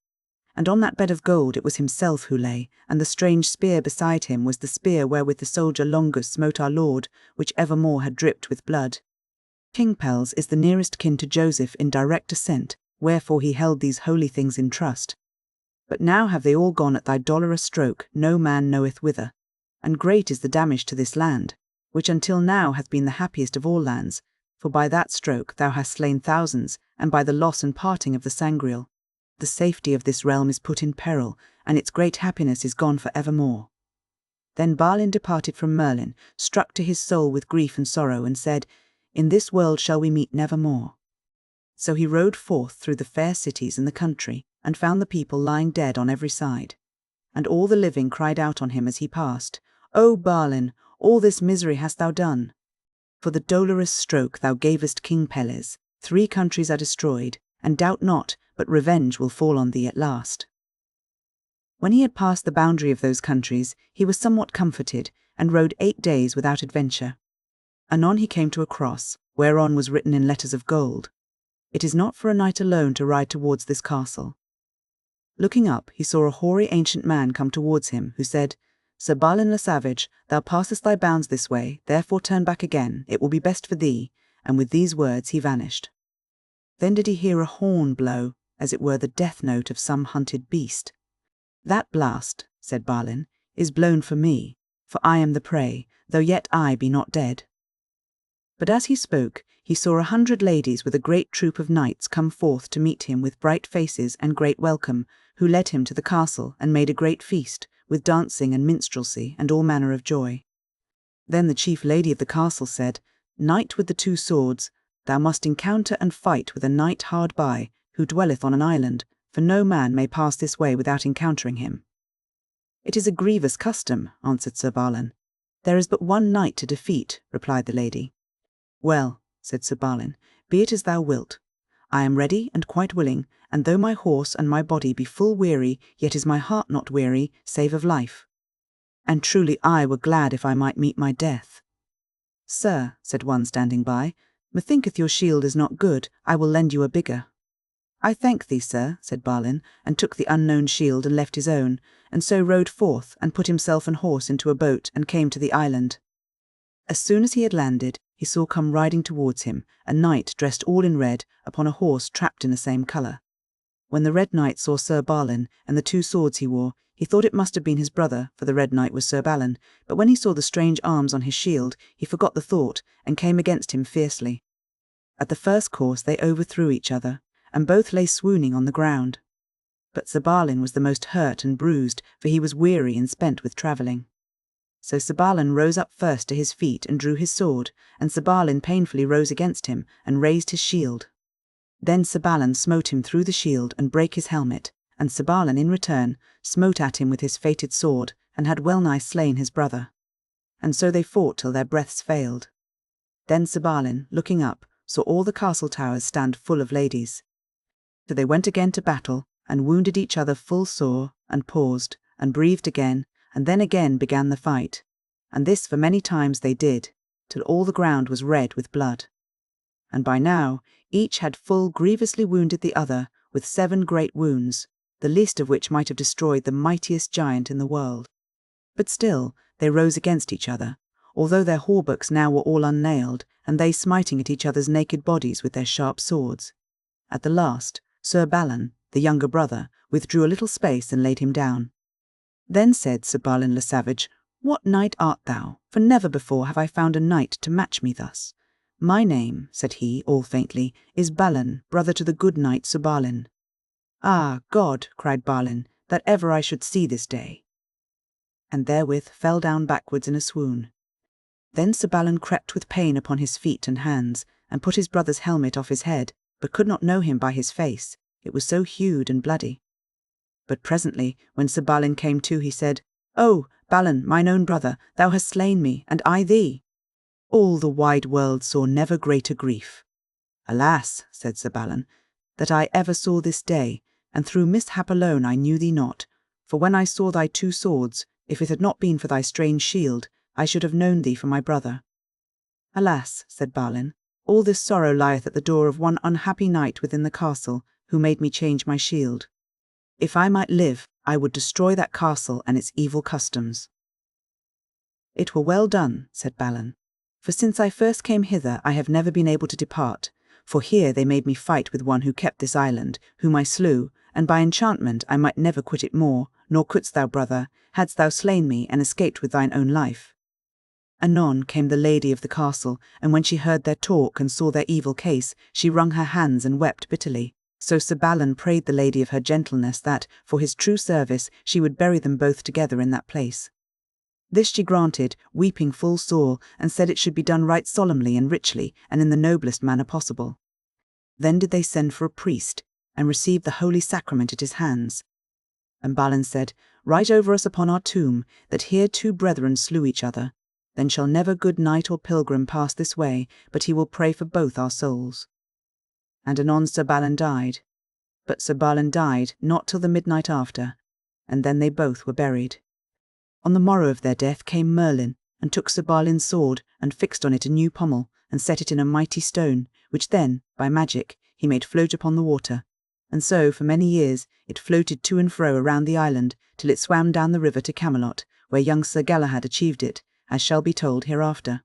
Speaker 1: And on that bed of gold it was himself who lay, and the strange spear beside him was the spear wherewith the soldier Longus smote our Lord, which evermore had dripped with blood. King Pelles is the nearest kin to Joseph in direct descent, wherefore he held these holy things in trust. But now have they all gone at thy dolorous stroke, no man knoweth whither. And great is the damage to this land, which until now hath been the happiest of all lands, for by that stroke thou hast slain thousands, and by the loss and parting of the sangreal. The safety of this realm is put in peril, and its great happiness is gone for evermore. Then Balin departed from Merlin, struck to his soul with grief and sorrow, and said, In this world shall we meet never more. So he rode forth through the fair cities and the country, and found the people lying dead on every side. And all the living cried out on him as he passed, O Balin, all this misery hast thou done. For the dolorous stroke thou gavest King Pelles, 3 countries are destroyed, and doubt not, but revenge will fall on thee at last. When he had passed the boundary of those countries, he was somewhat comforted, and rode 8 days without adventure. Anon he came to a cross, whereon was written in letters of gold, It is not for a knight alone to ride towards this castle. Looking up, he saw a hoary ancient man come towards him, who said, Sir Balin le Savage, thou passest thy bounds this way, therefore turn back again, it will be best for thee, and with these words he vanished. Then did he hear a horn blow, as it were the death note of some hunted beast. That blast, said Balin, is blown for me, for I am the prey, though yet I be not dead. But as he spoke, he saw 100 ladies with a great troop of knights come forth to meet him with bright faces and great welcome, who led him to the castle and made a great feast, with dancing and minstrelsy and all manner of joy. Then the chief lady of the castle said, "Knight with the 2 swords, thou must encounter and fight with a knight hard by, who dwelleth on an island, for no man may pass this way without encountering him." "It is a grievous custom," answered Sir Balin. "There is but one knight to defeat," replied the lady. "Well," said Sir Balin, "be it as thou wilt. I am ready and quite willing, and though my horse and my body be full weary, yet is my heart not weary, save of life. And truly I were glad if I might meet my death." "Sir," said one standing by, "methinketh your shield is not good, I will lend you a bigger." "I thank thee, sir," said Balin, and took the unknown shield and left his own, and so rode forth and put himself and horse into a boat and came to the island. As soon as he had landed, he saw come riding towards him a knight dressed all in red, upon a horse trapped in the same colour. When the Red Knight saw Sir Balin and the 2 swords he wore, he thought it must have been his brother, for the Red Knight was Sir Balin, but when he saw the strange arms on his shield, he forgot the thought, and came against him fiercely. At the first course they overthrew each other, and both lay swooning on the ground. But Sir Balin was the most hurt and bruised, for he was weary and spent with travelling. So Sir Balin rose up first to his feet and drew his sword, and Sir Balin painfully rose against him and raised his shield. Then Sir Balin smote him through the shield and brake his helmet, and Sir Balin in return smote at him with his fated sword, and had well nigh slain his brother. And so they fought till their breaths failed. Then Sir Balin, looking up, saw all the castle towers stand full of ladies. So they went again to battle, and wounded each other full sore, and paused, and breathed again, and then again began the fight. And this for many times they did, till all the ground was red with blood. And by now each had full grievously wounded the other with 7 great wounds, the least of which might have destroyed the mightiest giant in the world. But still they rose against each other, although their hauberks now were all unnailed, and they smiting at each other's naked bodies with their sharp swords. At the last, Sir Balin, the younger brother, withdrew a little space and laid him down. Then said Sir Balin le Savage, "What knight art thou? For never before have I found a knight to match me thus." "My name," said he, all faintly, "is Balin, brother to the good knight Sir Balin." "Ah, God," cried Balin, "that ever I should see this day!" And therewith fell down backwards in a swoon. Then Sir Balin crept with pain upon his feet and hands, and put his brother's helmet off his head, but could not know him by his face, it was so hewed and bloody. But presently, when Sir Balin came to, he said, "O, Balin, mine own brother, thou hast slain me, and I thee." All the wide world saw never greater grief. "Alas," said Sir Balin, "that I ever saw this day, and through mishap alone I knew thee not, for when I saw thy 2 swords, if it had not been for thy strange shield, I should have known thee for my brother." "Alas," said Balin, "all this sorrow lieth at the door of one unhappy knight within the castle, who made me change my shield. If I might live, I would destroy that castle and its evil customs." "It were well done," said Balin, "for since I first came hither I have never been able to depart, for here they made me fight with one who kept this island, whom I slew, and by enchantment I might never quit it more, nor couldst thou, brother, hadst thou slain me and escaped with thine own life." Anon came the lady of the castle, and when she heard their talk and saw their evil case, she wrung her hands and wept bitterly. So Sir Balin prayed the lady of her gentleness that, for his true service, she would bury them both together in that place. This she granted, weeping full sore, and said it should be done right solemnly and richly, and in the noblest manner possible. Then did they send for a priest, and receive the holy sacrament at his hands. And Balin said, "Write over us upon our tomb, that here 2 brethren slew each other. Then shall never good knight or pilgrim pass this way, but he will pray for both our souls." And anon Sir Balin died. But Sir Balin died not till the midnight after, and then they both were buried. On the morrow of their death came Merlin, and took Sir Balin's sword, and fixed on it a new pommel, and set it in a mighty stone, which then, by magic, he made float upon the water. And so, for many years, it floated to and fro around the island, till it swam down the river to Camelot, where young Sir Galahad achieved it, as shall be told hereafter.